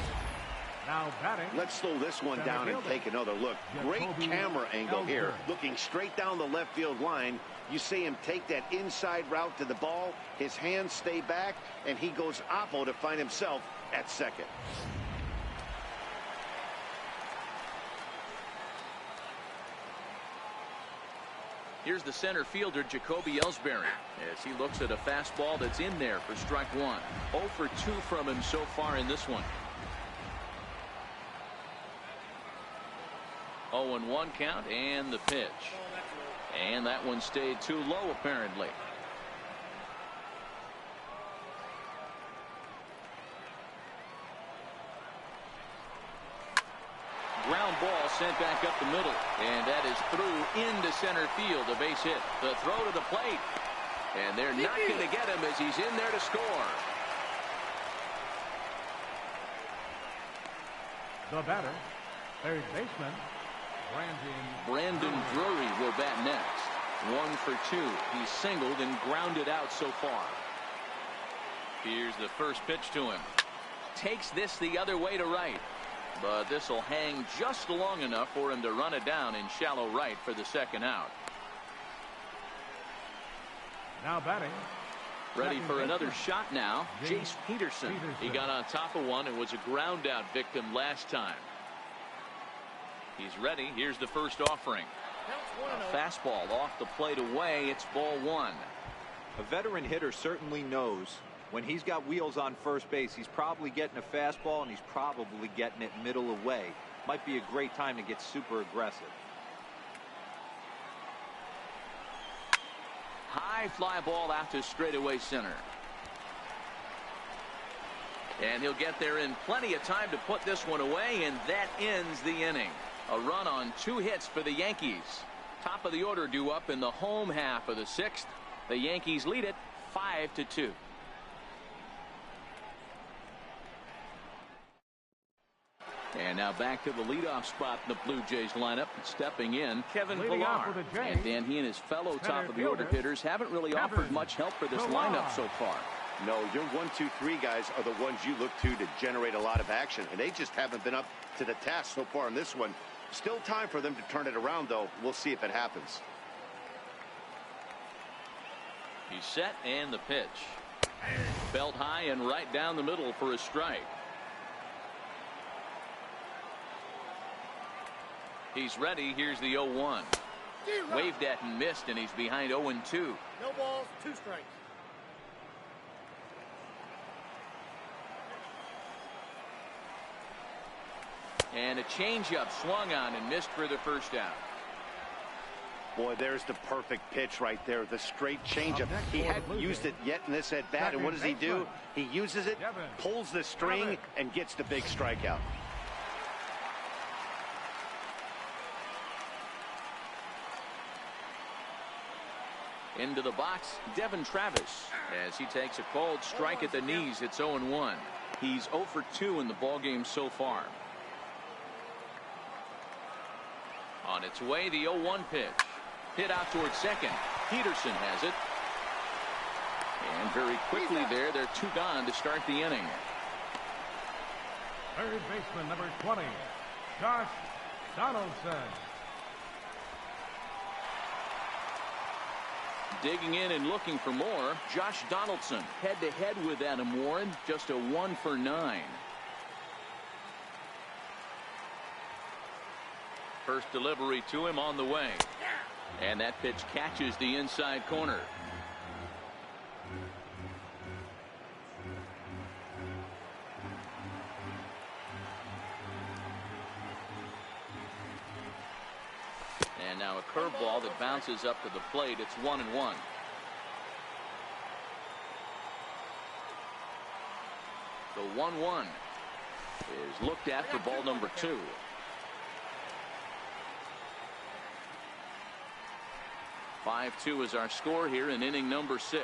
Now batting. Let's slow this one down and take another look. Great camera angle here. Looking straight down the left field line. You see him take that inside route to the ball. His hands stay back, and he goes oppo to find himself at second. Here's the center fielder, Jacoby Ellsbury, as he looks at a fastball that's in there for strike one. 0 for 2 from him so far in this one. 0-1 count and the pitch. And that one stayed too low apparently. Ground ball sent back up the middle, and that is through into center field. A base hit. The throw to the plate, and they're not going to get him as he's in there to score. The batter, third baseman, Brandon Drury will bat next. 1 for 2. He's singled and grounded out so far. Here's the first pitch to him. Takes this the other way to right. But this will hang just long enough for him to run it down in shallow right for the second out. Now batting. Ready for another shot now. Jace Peterson. He got on top of one and was a ground out victim last time. He's ready. Here's the first offering. A fastball off the plate away. It's ball one. A veteran hitter certainly knows when he's got wheels on first base, he's probably getting a fastball and he's probably getting it middle away. Might be a great time to get super aggressive. High fly ball out to straightaway center. And he'll get there in plenty of time to put this one away, and that ends the inning. A run on 2 hits for the Yankees. Top of the order due up in the home half of the 6th. The Yankees lead it 5-2. And now back to the leadoff spot in the Blue Jays lineup. Stepping in, Kevin Pillar. And Dan, he and his fellow top of the order hitters haven't really offered much help for this lineup so far. No, your 1, 2, 3 guys are the ones you look to generate a lot of action, and they just haven't been up to the task so far in this one. Still time for them to turn it around, though. We'll see if it happens. He's set, and the pitch. Belt high and right down the middle for a strike. He's ready. Here's the 0-1. Waved at and missed, and he's behind 0-2. No balls, 2 strikes. And a changeup swung on and missed for the first out. Boy, there's the perfect pitch right there. The straight changeup. He hadn't used it yet in this at bat, and what does he do? He uses it, pulls the string, and gets the big strikeout. Into the box, Devin Travis, as he takes a cold strike at the knees. It's 0-1. He's 0 for 2 in the ballgame so far. On its way, the 0-1 pitch. Hit out towards second. Peterson has it. And very quickly there, they're 2 gone to start the inning. Third baseman, number 20, Josh Donaldson. Digging in and looking for more, Josh Donaldson head-to-head with Adam Warren, just a 1 for 9. First delivery to him on the way. And that pitch catches the inside corner. And now a curveball that bounces up to the plate. It's 1-1. The 1-1 is looked at for ball number 2. (5-2) is our score here in inning number 6.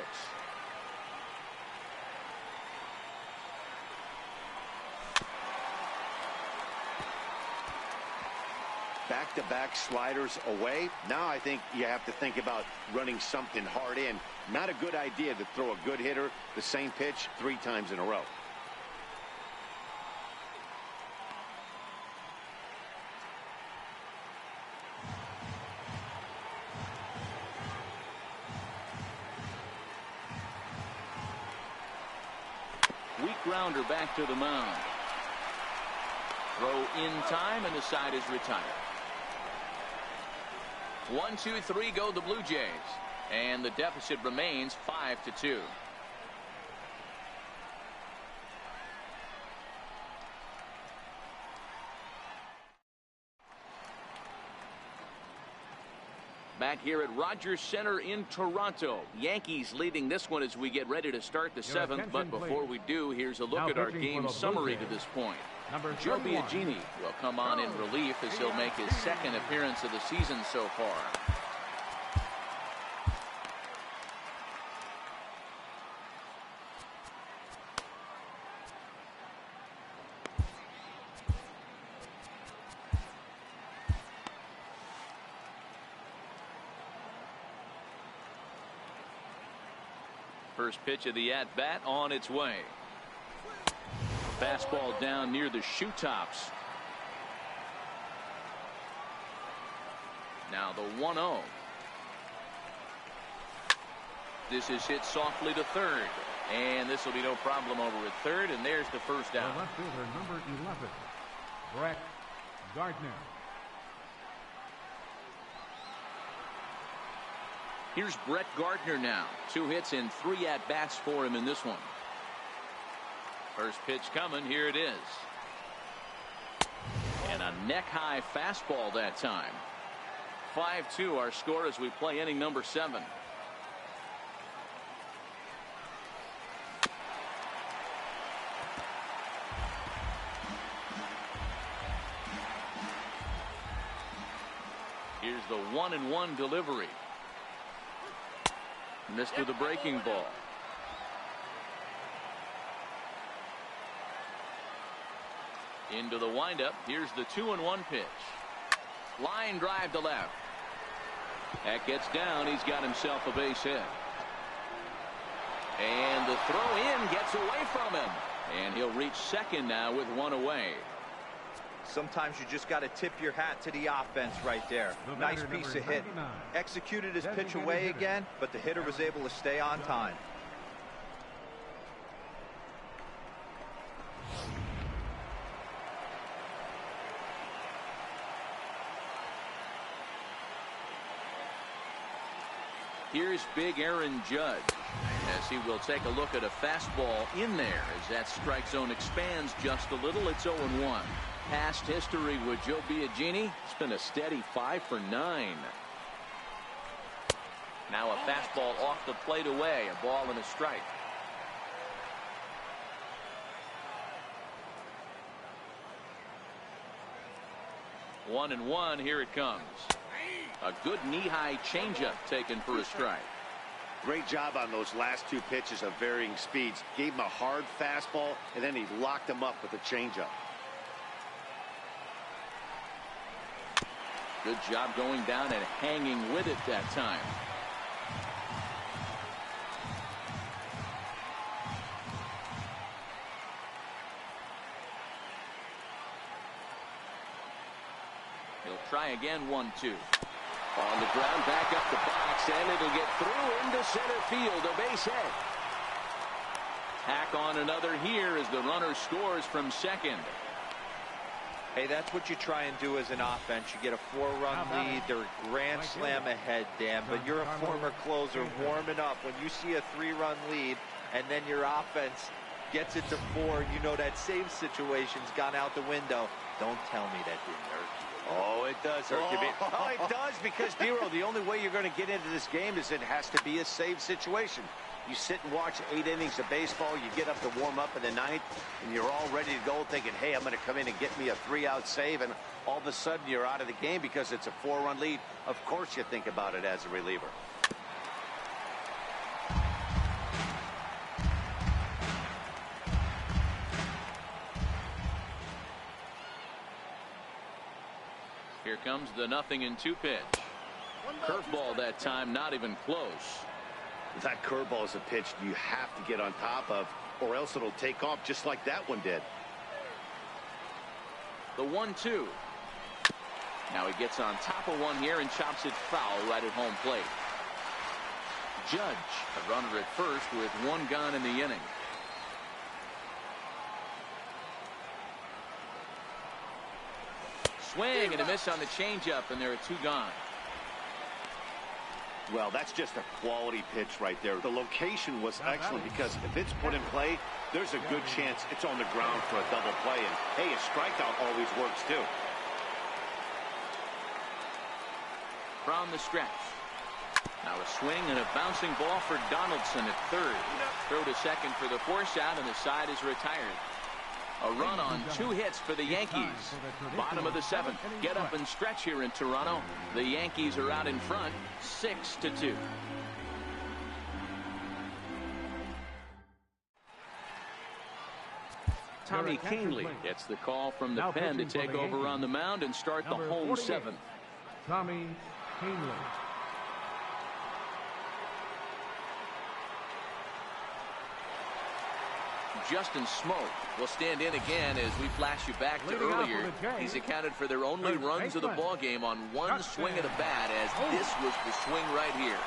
Back-to-back sliders away. Now I think you have to think about running something hard in. Not a good idea to throw a good hitter the same pitch 3 times in a row. Weak grounder back to the mound. Throw in time, and the side is retired. 1, 2, 3 go the Blue Jays, and the deficit remains 5-2. Back here at Rogers Center in Toronto. Yankees leading this one as we get ready to start the 7th. But before we do, here's a look at our game summary to this point. Joe Biagini will come on in relief as he'll make his 2nd appearance of the season so far. First pitch of the at-bat on its way. Fastball down near the shoe tops. Now the 1-0. This is hit softly to third. And this will be no problem over at third. And there's the first out. Left fielder number 11, Brett Gardner. Here's Brett Gardner now. 2 hits and 3 at-bats for him in this one. First pitch coming. Here it is. And a neck-high fastball that time. 5-2 our score as we play inning number 7. Here's the 1-1 delivery. Missed with a breaking ball. Into the windup. Here's the 2-1 pitch. Line drive to left. That gets down. He's got himself a base hit. And the throw in gets away from him. And he'll reach second now with 1 away. Sometimes you just got to tip your hat to the offense right there. Nice piece of hit. Executed his pitch away again, but the hitter was able to stay on time. Here's big Aaron Judge as he will take a look at a fastball in there as that strike zone expands just a little. It's 0-1. Past history with Joe Biagini, it's been a steady 5 for 9. Now a fastball off the plate away, a ball and a strike. One and one, here it comes. A good knee-high changeup taken for a strike. Great job on those last 2 pitches of varying speeds. Gave him a hard fastball, and then he locked him up with a changeup. Good job going down and hanging with it that time. He'll try again. 1-2. On the ground, back up the box, and it'll get through into center field, a base hit. Hack on another here as the runner scores from second. Hey, that's what you try and do as an offense. You get a 4-run lead. They're grand slam ahead, Dan, but you're a former closer warming up. When you see a 3-run lead and then your offense gets it to 4, you know that same situation's gone out the window. Don't tell me that didn't hurt you. Oh, it does hurt you. Oh, it does, because, Dero, the only way you're going to get into this game is it has to be a save situation. You sit and watch 8 innings of baseball, you get up to warm up in the 9th, and you're all ready to go thinking, hey, I'm going to come in and get me a 3-out save, and all of a sudden you're out of the game because it's a 4-run lead. Of course you think about it as a reliever. Here comes the 0-2 pitch. Curveball that time, not even close. That curveball is a pitch you have to get on top of, or else it'll take off just like that one did. The 1-2. Now he gets on top of one here and chops it foul right at home plate. Judge, a runner at first with 1 gone in the inning. Swing and a miss on the changeup, and there are 2 gone. Well, that's just a quality pitch right there. The location was excellent because if it's put in play, there's a good chance it's on the ground for a double play. And, hey, a strikeout always works, too. From the stretch. Now a swing and a bouncing ball for Donaldson at third. Throw to second for the force out, and the side is retired. A run on 2 hits for the Yankees. Bottom of the 7th. Get up and stretch here in Toronto. The Yankees are out in front, 6-2. Tommy Kahnle gets the call from the pen to take over on the mound and start the home 7th. Tommy Kahnle. Justin Smoke will stand in again as we flash you back to earlier. He's accounted for their only runs of the ball game on 1 swing of the bat, as this was the swing right here.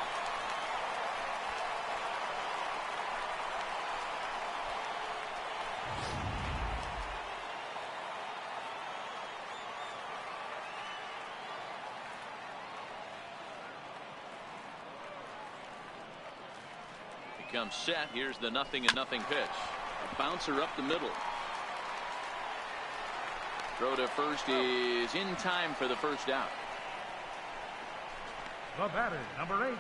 He comes set. Here's the 0-0 pitch. A bouncer up the middle. Throw to first is in time for the first out. The batter, number 8,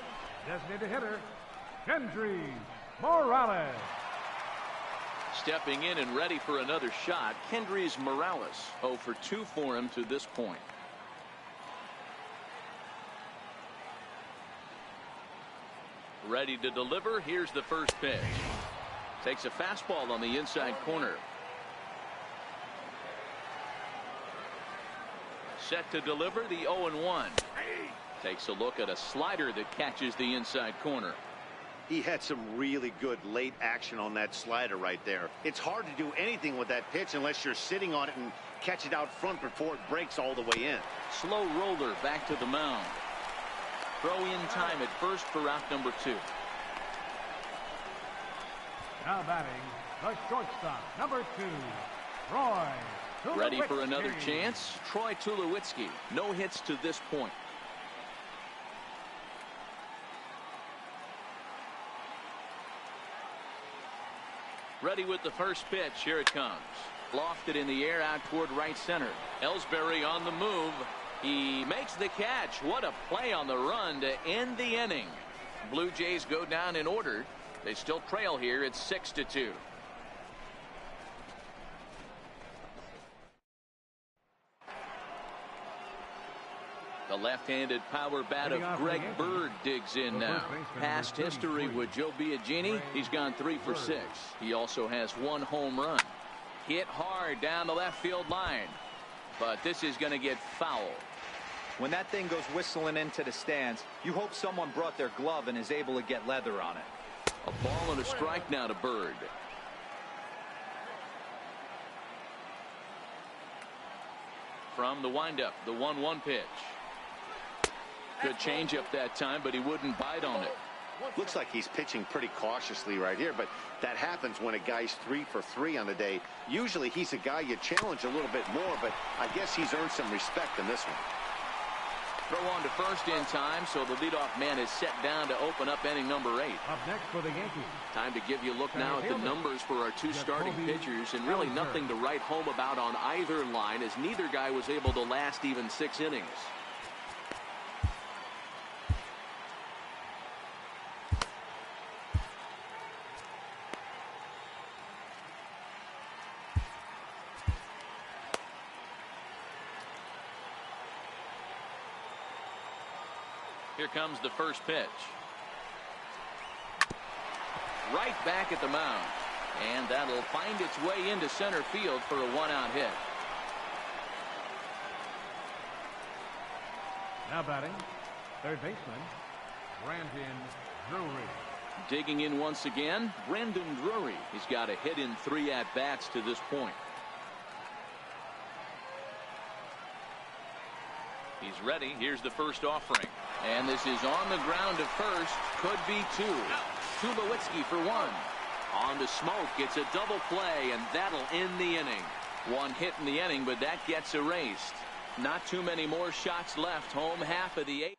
designated hitter, Kendry Morales. Stepping in and ready for another shot, Kendrys Morales. 0 for 2 for him to this point. Ready to deliver. Here's the first pitch. Takes a fastball on the inside corner. Set to deliver the 0-1. Takes a look at a slider that catches the inside corner. He had some really good late action on that slider right there. It's hard to do anything with that pitch unless you're sitting on it and catch it out front before it breaks all the way in. Slow roller back to the mound. Throw in time at first for out number 2. Now batting, the shortstop, number 2, Troy Tulowitzki. Ready for another chance? Troy Tulowitzki. No hits to this point. Ready with the first pitch. Here it comes. Lofted in the air out toward right center. Ellsbury on the move. He makes the catch. What a play on the run to end the inning. Blue Jays go down in order. They still trail here at 6-2. The left-handed power bat of Greg Bird digs in now. Past history with Joe Biagini. He's gone 3 for 6. He also has 1 home run. Hit hard down the left field line. But this is going to get foul. When that thing goes whistling into the stands, you hope someone brought their glove and is able to get leather on it. A ball and a strike now to Bird. From the windup, the 1-1 pitch. Good changeup that time, but he wouldn't bite on it. Looks like he's pitching pretty cautiously right here, but that happens when a guy's 3 for 3 on the day. Usually he's a guy you challenge a little bit more, but I guess he's earned some respect in this one. Throw on to first in time, so the leadoff man is set down to open up inning number 8. Up next for the Yankees. Time to give you a look now at the numbers for our two starting pitchers, and really nothing to write home about on either line, as neither guy was able to last even 6 innings. Here comes the first pitch. Right back at the mound. And that'll find its way into center field for a 1-out hit. Now batting, third baseman, Brandon Drury. Digging in once again, Brandon Drury. He's got a hit in 3 at-bats to this point. He's ready. Here's the first offering. And this is on the ground to first. Could be 2. Tulowitzki for 1. On to Smoke. It's a double play, and that'll end the inning. 1 hit in the inning, but that gets erased. Not too many more shots left. Home half of the 8th.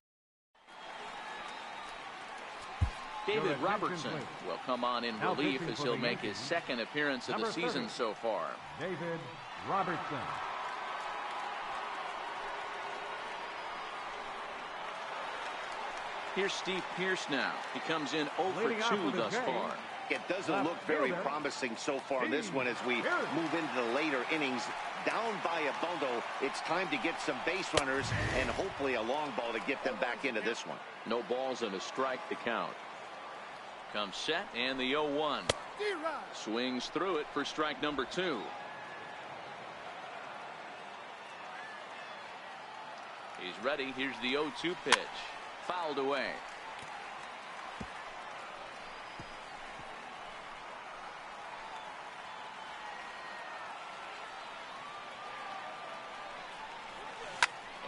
David Robertson will come on in relief as he'll make his second appearance of the season so far. David Robertson. Here's Steve Pearce now. He comes in 0 for 2 thus far. It doesn't look very promising so far in this one as we move into the later innings. Down by a bundle, it's time to get some base runners and hopefully a long ball to get them back into this one. No balls and a strike to count. Comes set and the 0-1. Swings through it for strike number 2. He's ready. Here's the 0-2 pitch. Fouled away.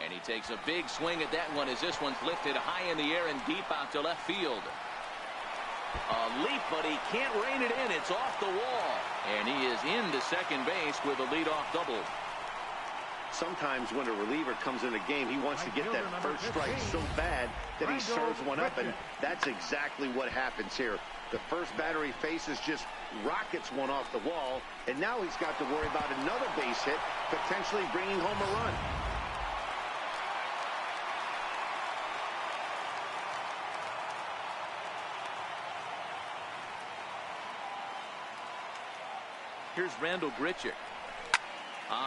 And he takes a big swing at that one as this one's lifted high in the air and deep out to left field. A leap, but he can't rein it in. It's off the wall. And he is into second base with a leadoff double. Sometimes when a reliever comes in the game, he wants to get that first strike so bad that he serves one up, and that's exactly what happens here. The first batter he faces just rockets one off the wall, and now he's got to worry about another base hit, potentially bringing home a run. Here's Randall Grichuk.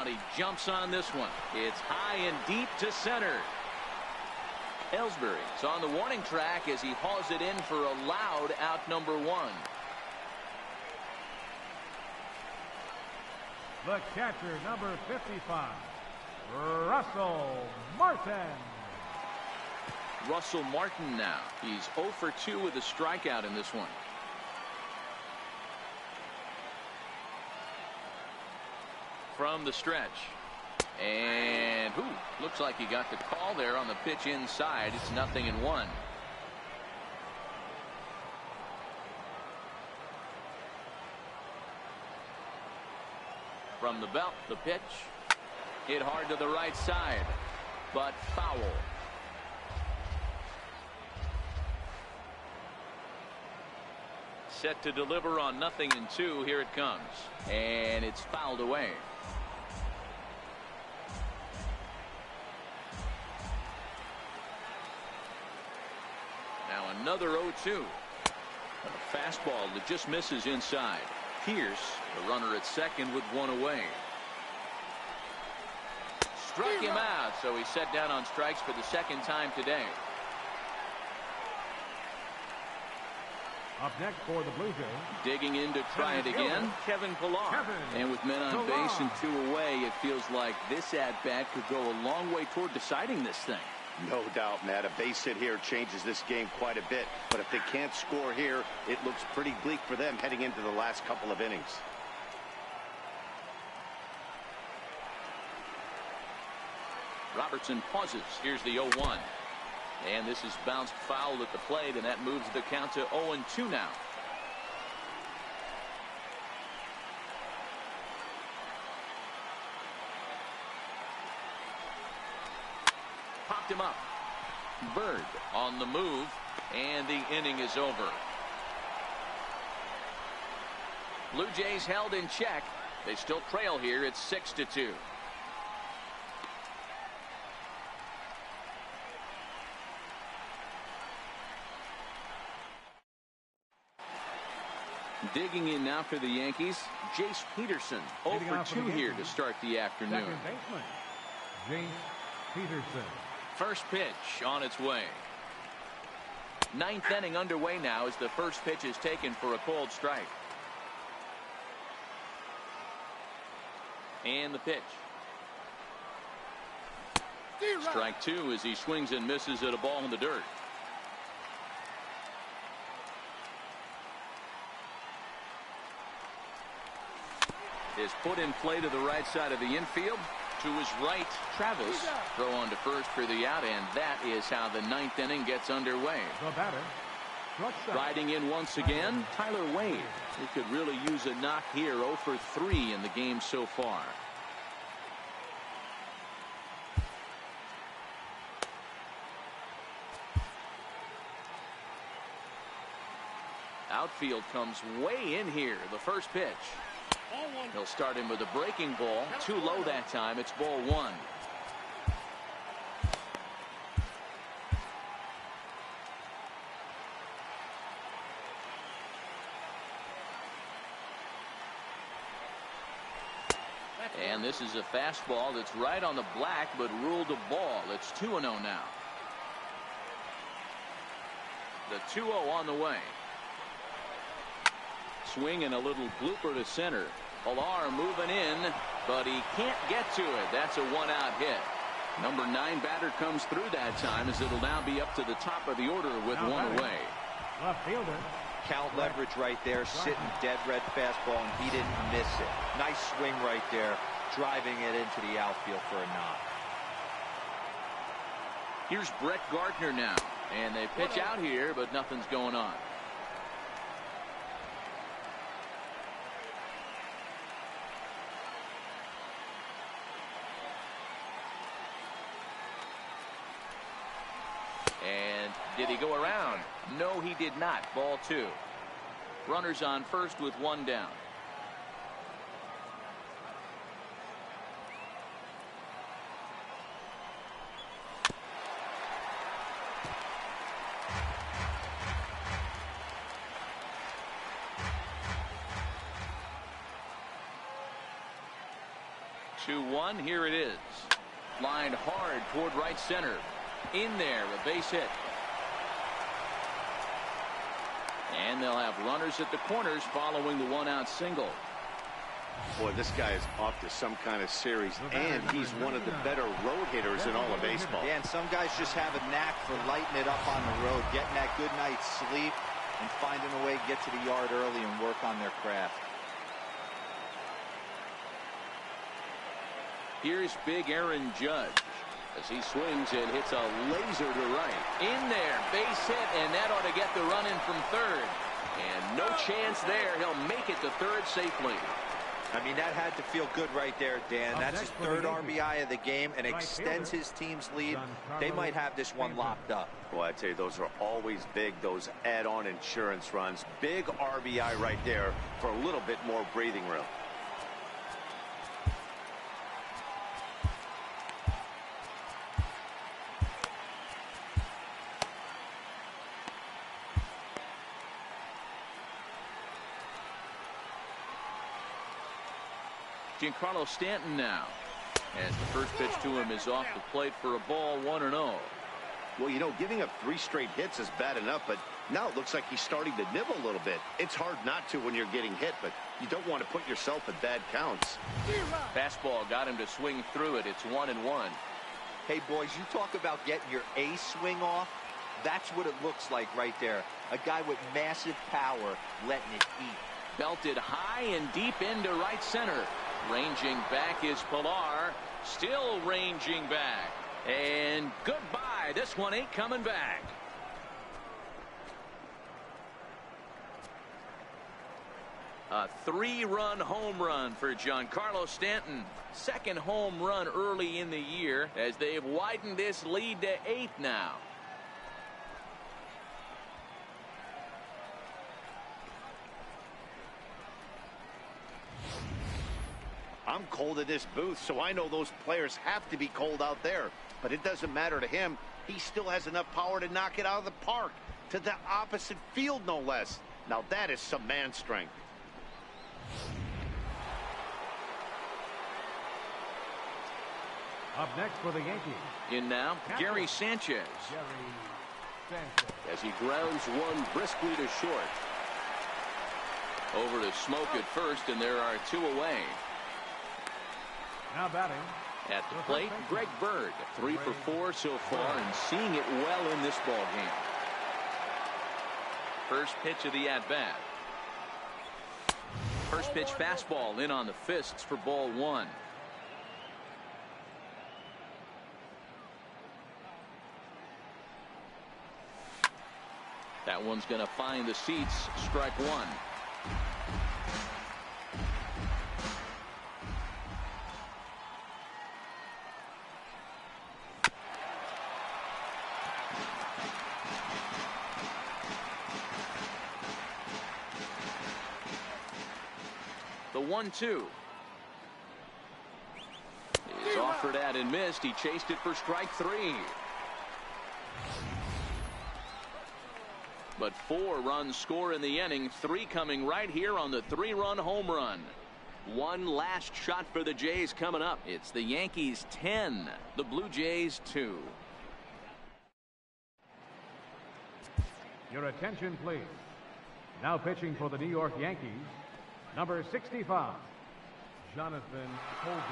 He jumps on this one. It's high and deep to center. Ellsbury's on the warning track as he hauls it in for a loud out number 1. The catcher, number 55, Russell Martin. Russell Martin now. He's 0 for 2 with a strikeout in this one. From the stretch. And looks like he got the call there on the pitch inside. It's 0-1. From the belt, the pitch hit hard to the right side, but foul. Set to deliver on 0-2. Here it comes, and it's fouled away. Another 0-2. A fastball that just misses inside. Pierce, the runner at second with 1 away. Struck him out, so he's set down on strikes for the second time today. Up next for the Blue Jays. Digging in to try it again, Kevin Pillar. And with men on base and 2 away, it feels like this at-bat could go a long way toward deciding this thing. No doubt, Matt. A base hit here changes this game quite a bit. But if they can't score here, it looks pretty bleak for them heading into the last couple of innings. Robertson pauses. Here's the 0-1. And this is bounced foul at the plate, and that moves the count to 0-2 now. Popped him up. Bird on the move, and the inning is over. Blue Jays held in check. They still trail here. It's 6-2. Digging in now for the Yankees, Jace Peterson. 0-for-2 here to start the afternoon. Second baseman, Jace Peterson. First pitch on its way. Ninth inning underway now as the first pitch is taken for a cold strike. And the pitch. Strike two as he swings and misses at a ball in the dirt. Is put in play to the right side of the infield. To his right, Travis. Throw on to first for the out, and that is how the ninth inning gets underway. The batter, shortstop. Riding in once again, Tyler Wade. He could really use a knock here. 0-for-3 in the game so far. Outfield comes way in here. The first pitch. He'll start him with a breaking ball. Too low that time. It's ball one. And this is a fastball that's right on the black, but ruled a ball. It's 2-0 now. The 2-0 on the way. Swing and a little blooper to center. Pilar moving in, but he can't get to it. That's a one-out hit. Number 9 batter comes through that time, as it'll now be up to the top of the order with one away. Left fielder. Count leverage right there, sitting dead red fastball, and he didn't miss it. Nice swing right there, driving it into the outfield for a knock. Here's Brett Gardner now, and they pitch out here, but nothing's going on. And did he go around? No, he did not. Ball 2. Runners on first with one down. Two one. Here it is. Lined hard toward right center. In there, a base hit. And they'll have runners at the corners following the one-out single. Boy, this guy is off to some kind of series, and he's one of the better road hitters in all of baseball. Yeah, and some guys just have a knack for lighting it up on the road, getting that good night's sleep, and finding a way to get to the yard early and work on their craft. Here's big Aaron Judge as he swings and hits a laser to right. In there, base hit, and that ought to get the run in from third. And no chance there. He'll make it to third safely. I mean, that had to feel good right there, Dan. That's his third RBI of the game and extends his team's lead. They might have this one locked up. Boy, I tell you, those are always big, those add-on insurance runs. Big RBI right there for a little bit more breathing room. Giancarlo Stanton now, as the first pitch to him is off the plate for a ball. 1-0. Well, you know, giving up 3 straight hits is bad enough, but now it looks like he's starting to nibble a little bit. It's hard not to when you're getting hit, but you don't want to put yourself in bad counts. Fastball got him to swing through it. It's 1-1. Hey, boys, you talk about getting your A swing off. That's what it looks like right there. A guy with massive power letting it eat. Belted high and deep into right center. Ranging back is Pilar. Still ranging back. And goodbye. This one ain't coming back. A 3-run home run for Giancarlo Stanton. Second home run early in the year as they've widened this lead to 8 now. I'm cold in this booth, so I know those players have to be cold out there. But it doesn't matter to him. He still has enough power to knock it out of the park. To the opposite field, no less. Now that is some man strength. Up next for the Yankees. In now, Gary Sanchez. As he grounds one briskly to short. Over to Smoke at first, and there are 2 away. Now batting. At the plate, Greg Bird. 3 for 4 so far, and seeing it well in this ball game. First pitch of the at-bat. First pitch fastball in on the fists for ball 1. That one's going to find the seats. Strike 1. The 1-2 is offered at and missed. He chased it for strike 3. But 4 runs score in the inning. 3 coming right here on the 3-run home run. One last shot for the Jays coming up. It's the Yankees 10, the Blue Jays 2. Your attention, please. Now pitching for the New York Yankees, number 65, Jonathan Colgan.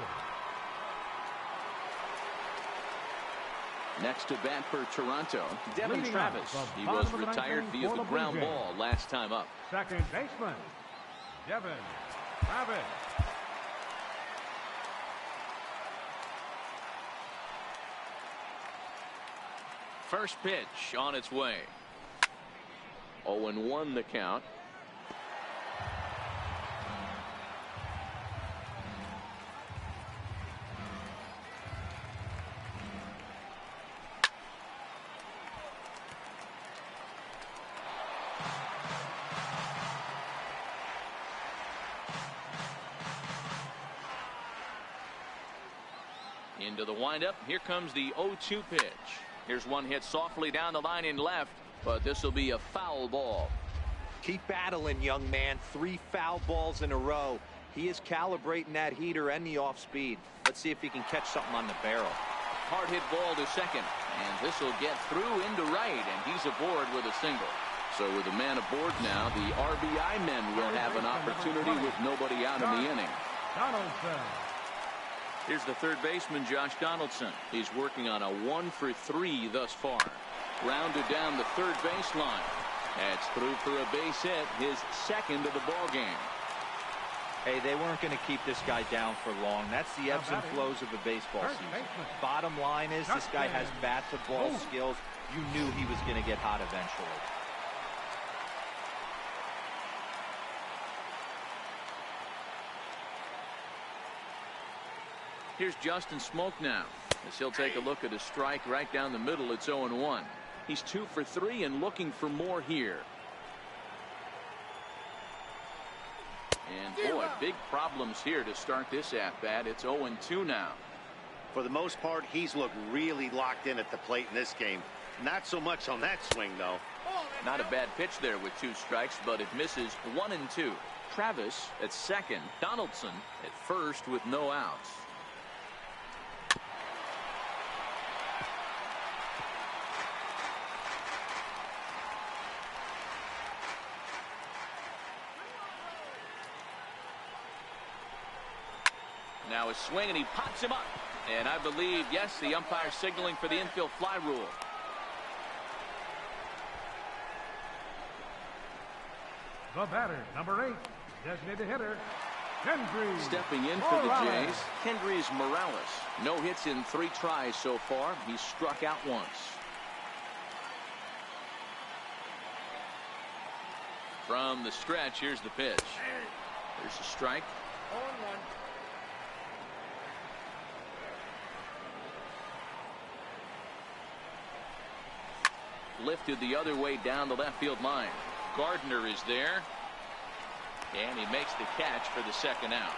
Next to bat for Toronto, Devin Leading Travis. up, He was retired via the ground ball last time up. Second baseman, Devin Travis. First pitch on its way. 0-1 the count. Into the windup. Here comes the 0-2 pitch. Here's one hit softly down the line in left, but this will be a foul ball. Keep battling, young man. 3 foul balls in a row. He is calibrating that heater and the off speed. Let's see if he can catch something on the barrel. Hard hit ball to second, and this will get through into right, and he's aboard with a single. So with a man aboard now, the RBI men will have an opportunity with nobody out in the inning. Donaldson. Here's the third baseman, Josh Donaldson. He's working on a 1 for 3 thus far. Grounded down the third baseline. That's through for a base hit, his second of the ball game. Hey, they weren't going to keep this guy down for long. That's the ebbs and flows of a baseball season. Bottom line is this guy has bat-to-ball skills. You knew he was going to get hot eventually. Here's Justin Smoke now, as he'll take a look at a strike right down the middle. It's 0-1. He's 2 for 3 and looking for more here. And boy, big problems here to start this at-bat. It's 0-2 now. For the most part, he's looked really locked in at the plate in this game. Not so much on that swing, though. Not a bad pitch there with 2 strikes, but it misses 1 and 2. Travis at second, Donaldson at first with no outs. Now a swing, and he pops him up. And I believe, yes, the umpire signaling for the infield fly rule. The batter, number 8, designated hitter, Kendrys Stepping in for the Morales. Jays, Kendrys Morales. No hits in 3 tries so far. He's struck out once. From the stretch, here's the pitch. There's a strike. 0-1. Lifted the other way down the left field line. Gardner is there. And he makes the catch for the second out.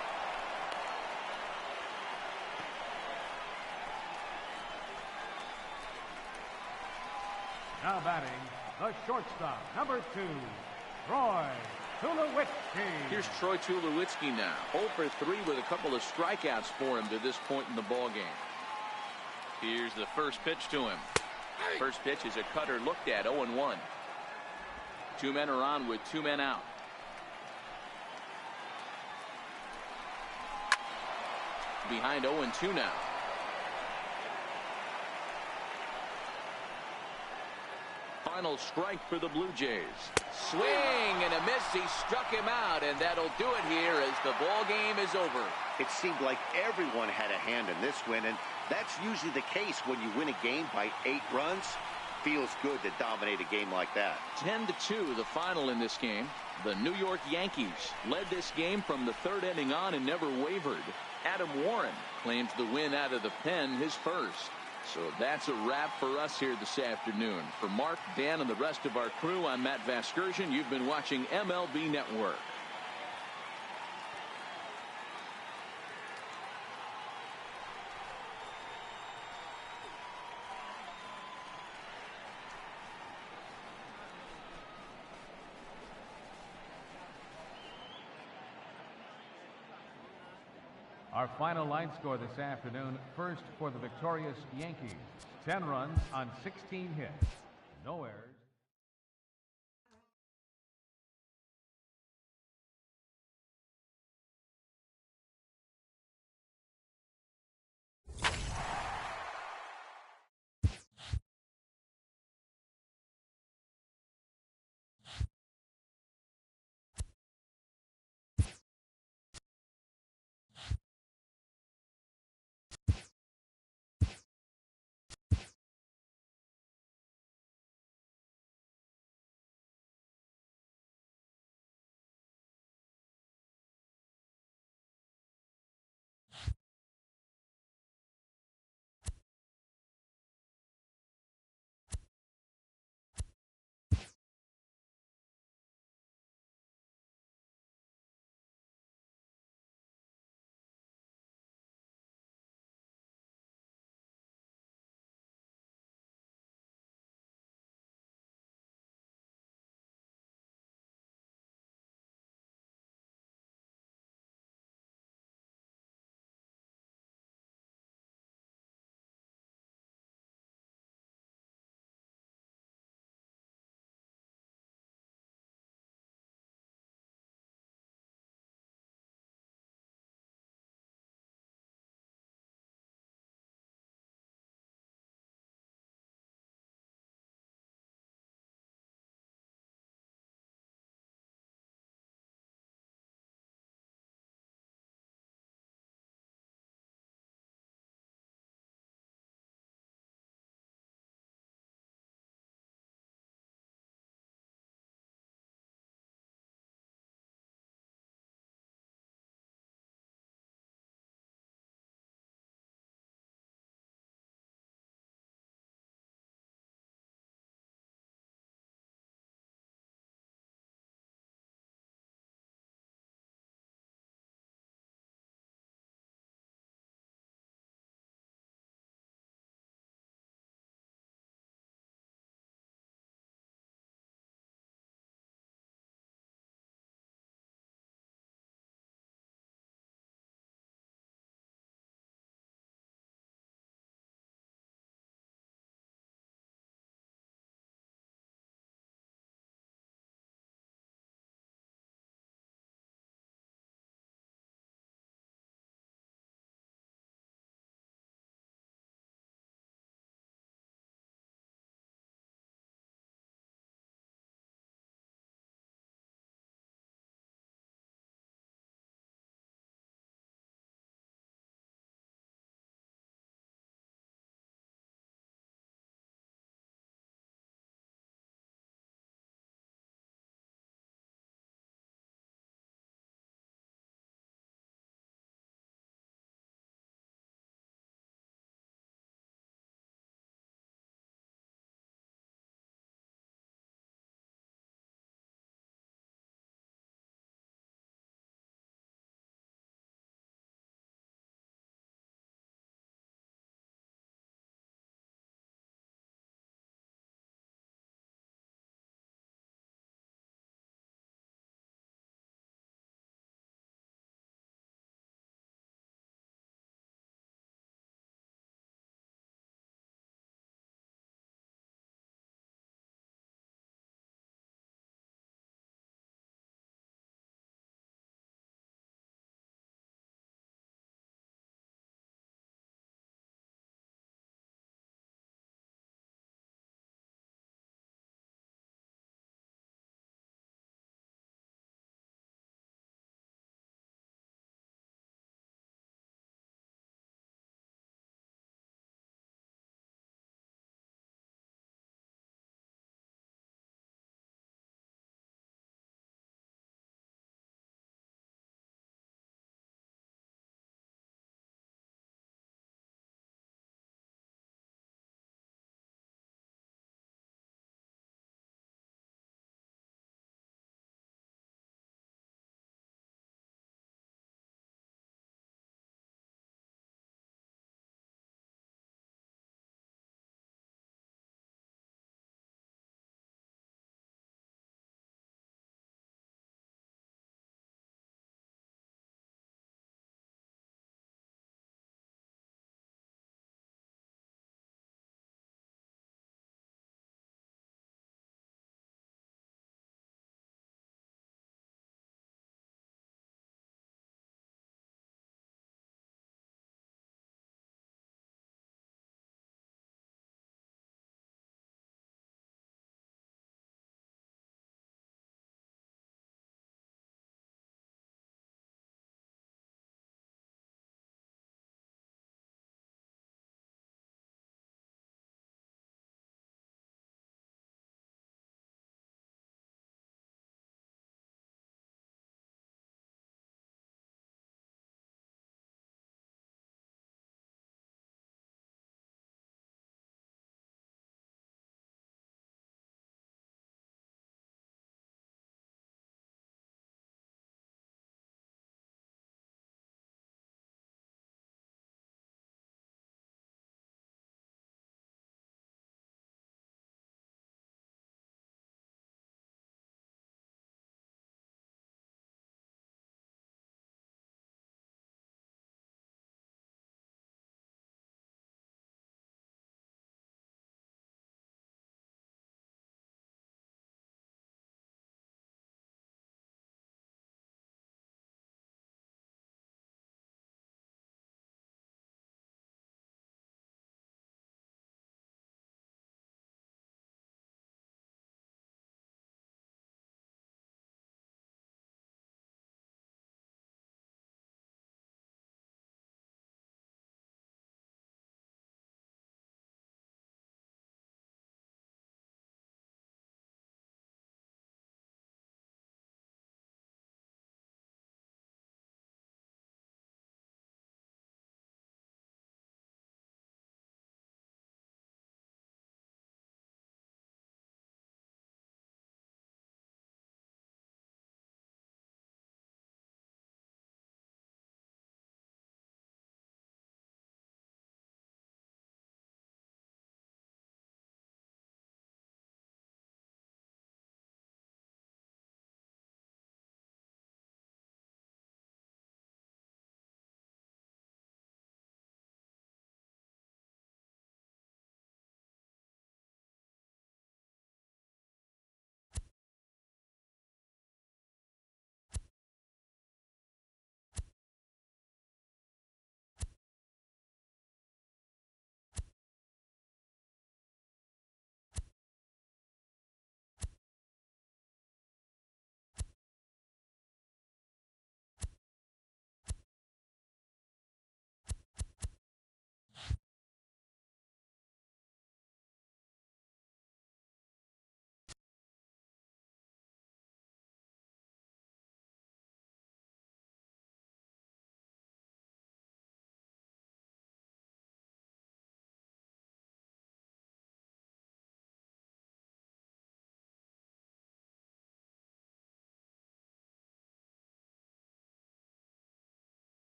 Now batting, the shortstop, number 2, Troy Tulowitzki. Here's Troy Tulowitzki now. 0 for 3 with a couple of strikeouts for him to this point in the ballgame. Here's the first pitch to him. First pitch is a cutter looked at. 0-1. 2 men are on with 2 men out. Behind 0-2 now. Final strike for the Blue Jays. Swing and a miss. He struck him out, and that'll do it here as the ball game is over. It seemed like everyone had a hand in this win, and that's usually the case when you win a game by 8 runs. Feels good to dominate a game like that. 10-2 the final in this game. The New York Yankees led this game from the 3rd inning on and never wavered. Adam Warren claims the win out of the pen, his first. So that's a wrap for us here this afternoon. For Mark, Dan, and the rest of our crew, I'm Matt Vasgersian. You've been watching MLB Network. Our final line score this afternoon, first for the victorious Yankees, 10 runs on 16 hits, no errors.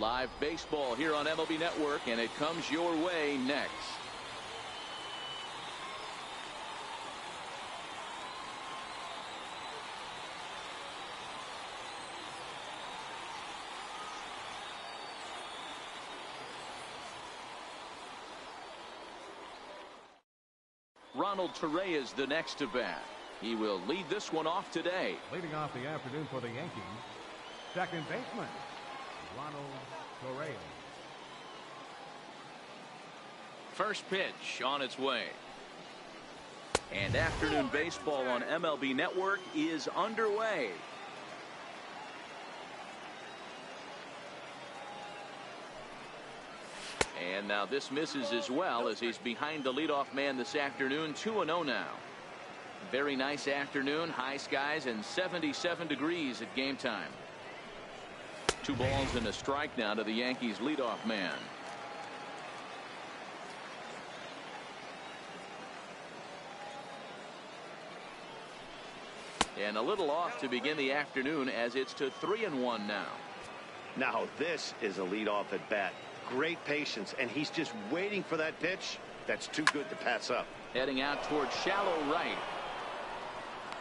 Live baseball here on MLB Network, and it comes your way next. Ronald Torre is the next to bat. He will lead this one off today. Leading off the afternoon for the Yankees, second baseman, Ronald Torre. First pitch on its way. And afternoon baseball on MLB Network is underway. And now this misses as well, as he's behind the leadoff man this afternoon. 2-0 now. Very nice afternoon, high skies and 77 degrees at game time. 2 balls and a strike now to the Yankees leadoff man. And a little off to begin the afternoon, as it's to 3-1 now. Now this is a leadoff at bat. Great patience, and he's just waiting for that pitch. That's too good to pass up. Heading out toward shallow right.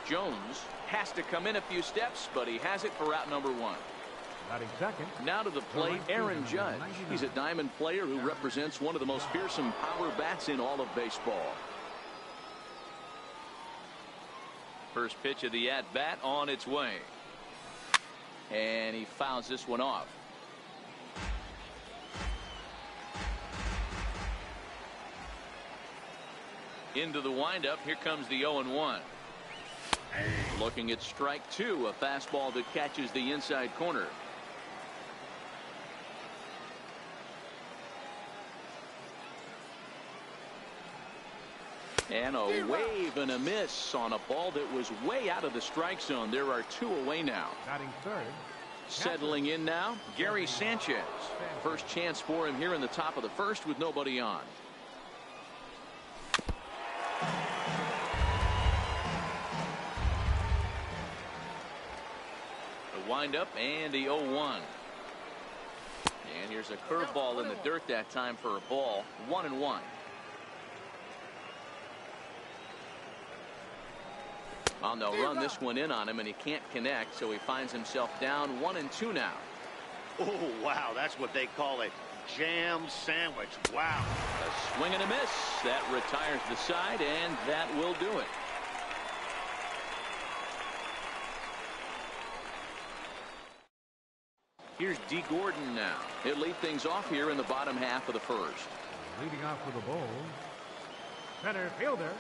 Jones has to come in a few steps, but he has it for route number 1. Batting second. Now to the plate, Aaron Judge. He's a diamond player who represents one of the most fearsome power bats in all of baseball. First pitch of the at-bat on its way. And he fouls this one off. Into the windup. Here comes the 0-1. Looking at strike 2, a fastball that catches the inside corner. And a wave and a miss on a ball that was way out of the strike zone. There are 2 away now. Batting third. Settling in now, Gary Sanchez. First chance for him here in the top of the first with nobody on. The windup and the 0-1. And here's a curveball in the dirt that time for a ball. 1-1. Well, they'll run this one in on him, and he can't connect, so he finds himself down 1-2 now. Oh, wow, that's what they call a jam sandwich. Wow. A swing and a miss. That retires the side, and that will do it. Here's D. Gordon now. He'll lead things off here in the bottom half of the first. Leading off with the ball, center fielder,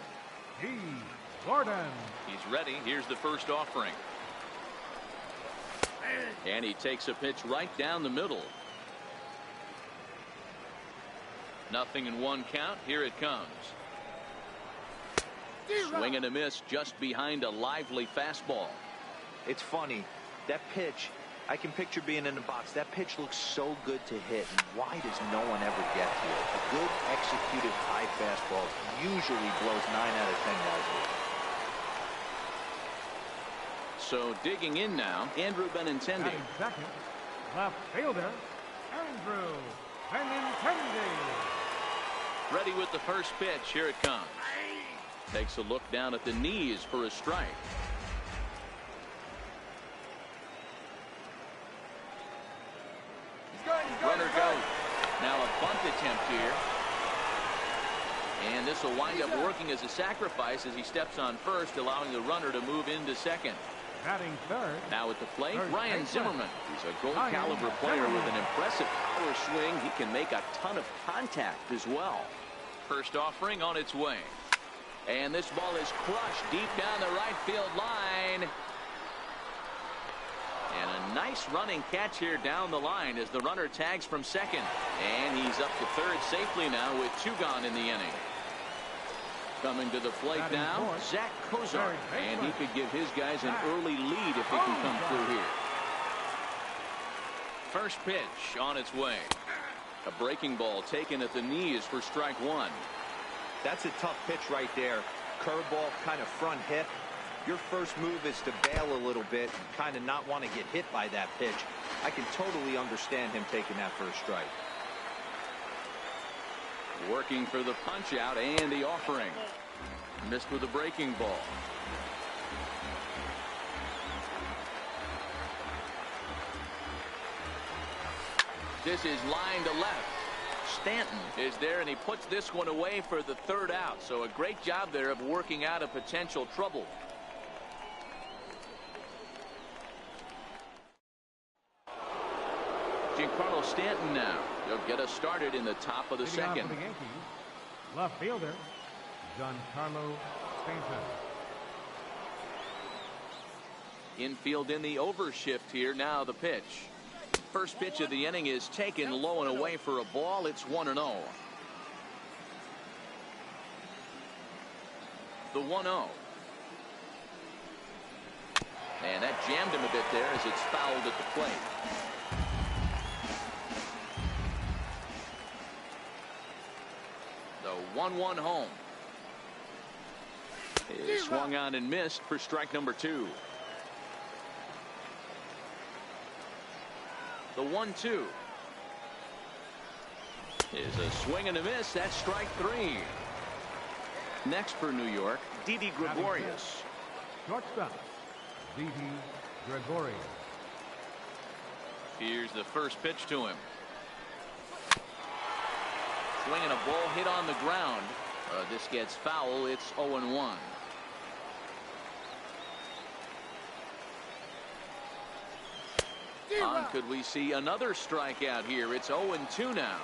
D. Gordon. He's ready. Here's the first offering. And he takes a pitch right down the middle. 0-1 count. Here it comes. Swing and a miss just behind a lively fastball. It's funny. That pitch, I can picture being in the box. That pitch looks so good to hit. And why does no one ever get to it? A good executed high fastball usually blows 9 out of 10 guys with. So digging in now, Andrew Benintendi. Second, left fielder, Andrew Benintendi. Ready with the first pitch. Here it comes. Takes a look down at the knees for a strike. Runner goes. Now a bunt attempt here. And this will wind up working as a sacrifice as he steps on first, allowing the runner to move into second. Batting third. Now at the plate, Ryan Zimmerman. He's a gold caliber player with an impressive power swing. He can make a ton of contact as well. First offering on its way. And this ball is crushed deep down the right field line. And a nice running catch here down the line as the runner tags from second. And he's up to third safely now with 2 gone in the inning. Coming to the plate now, Zach Kozar, and he could give his guys an early lead if they can come through here. First pitch on its way. A breaking ball taken at the knees for strike 1. That's a tough pitch right there. Curveball, kind of front hip. your first move is to bail a little bit and kind of not want to get hit by that pitch, I can totally understand him taking that first strike. Working for the punch out and the offering. Missed with a breaking ball. This is line to left. Stanton is there, and he puts this one away for the third out. So a great job there of working out a potential trouble. Giancarlo Stanton now. He'll get us started in the top of the second. For the Yankees, left fielder Giancarlo Stanton. Infield in the overshift here. Now the pitch. First pitch of the inning is taken low and away for a ball. It's 1-0. The 1-0. And that jammed him a bit there as it's fouled at the plate. The 1-1 home. Is swung on and missed for strike number 2. The 1-2 is a swing and a miss. That's strike 3. Next for New York, Didi Gregorius. Shortstop, Didi Gregorius. Here's the first pitch to him. Swinging a ball hit on the ground. This gets foul. It's 0-1. Could we see another strikeout here? It's 0-2 now.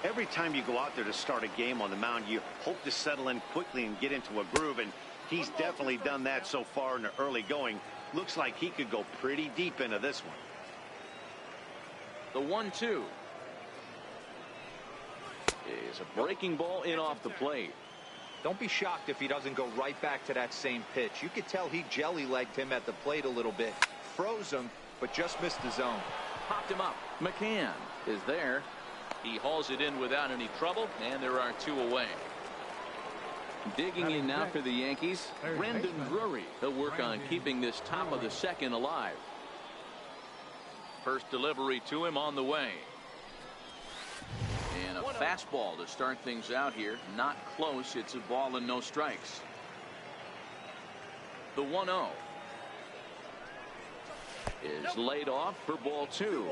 Every time you go out there to start a game on the mound, you hope to settle in quickly and get into a groove, and he's definitely done that so far in the early going. Looks like he could go pretty deep into this one. The 1-2 is a breaking ball in off the plate. Don't be shocked if he doesn't go right back to that same pitch. You could tell he jelly-legged him at the plate a little bit, froze him, but just missed the zone. Popped him up. McCann is there. He hauls it in without any trouble, and there are 2 away. Digging in now for the Yankees, Brandon Drury. He'll work on keeping this top of the second alive. First delivery to him on the way. And a fastball to start things out here. Not close. It's a ball and no strikes. The 1-0 is laid off for ball 2.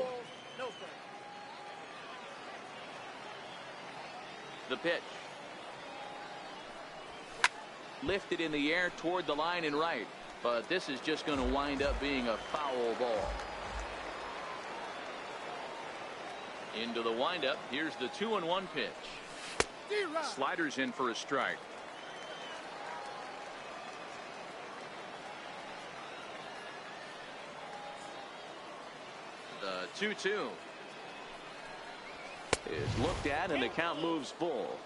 The pitch. Lifted in the air toward the line and right. But this is just going to wind up being a foul ball. Into the windup. Here's the 2-1 pitch. Sliders in for a strike. The 2-2 is looked at, and the count moves full.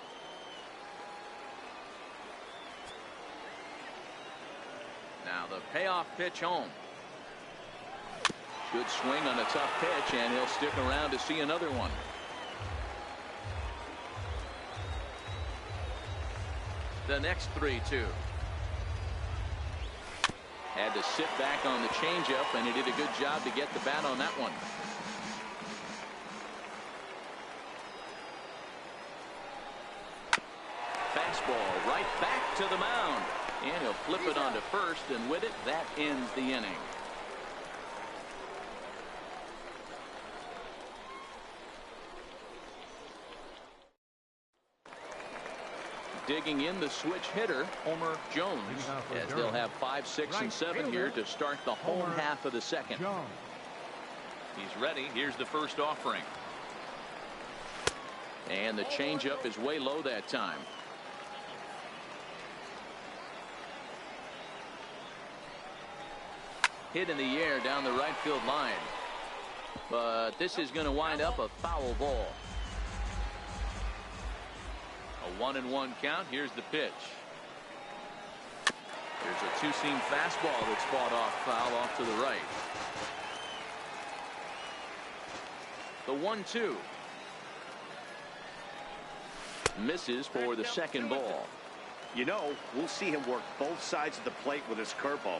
Now the payoff pitch home. Good swing on a tough pitch, and he'll stick around to see another one. The next 3-2. Had to sit back on the changeup, and he did a good job to get the bat on that one. Fastball right back to the mound. And he'll flip it onto first, and with it, that ends the inning. Digging in the switch hitter, Homer Jones, as they'll have 5, 6, and 7 here to start the home half of the second. He's ready. Here's the first offering. And the changeup is way low that time. Hit in the air down the right field line. But this is going to wind up a foul ball. A 1-1 count. Here's the pitch. There's a two-seam fastball that's fought off foul off to the right. The 1-2 misses for the second ball. You know, we'll see him work both sides of the plate with his curveball.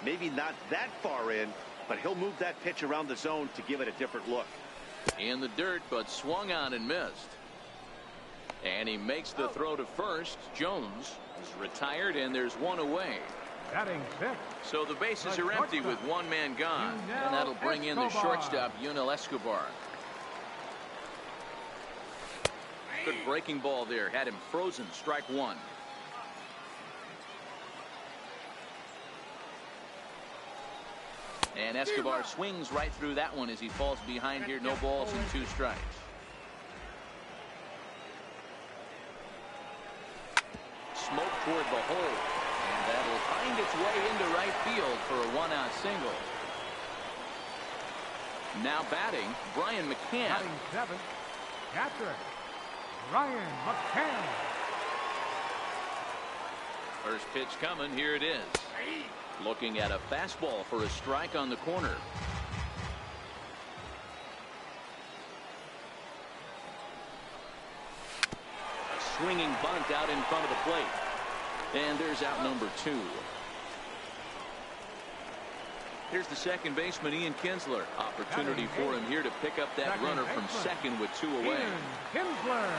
Maybe not that far in, but he'll move that pitch around the zone to give it a different look. In the dirt, but swung on and missed. And he makes the throw to first. Jones is retired, and there's one away. Batting sixth. So the bases are empty with one man gone. And that'll bring in the shortstop, Yunel Escobar. Good breaking ball there. Had him frozen. Strike one. And Escobar swings right through that one as he falls behind here. No balls and 2 strikes. Smoke toward the hole. And that will find its way into right field for a 1-out single. Now batting, Brian McCann. Batting seventh, catcher, Brian McCann. First pitch coming. Here it is. Looking at a fastball for a strike on the corner. A swinging bunt out in front of the plate. And there's out number 2. Here's the second baseman, Ian Kinsler. Opportunity for him here to pick up that runner from second with 2 away. Kinsler.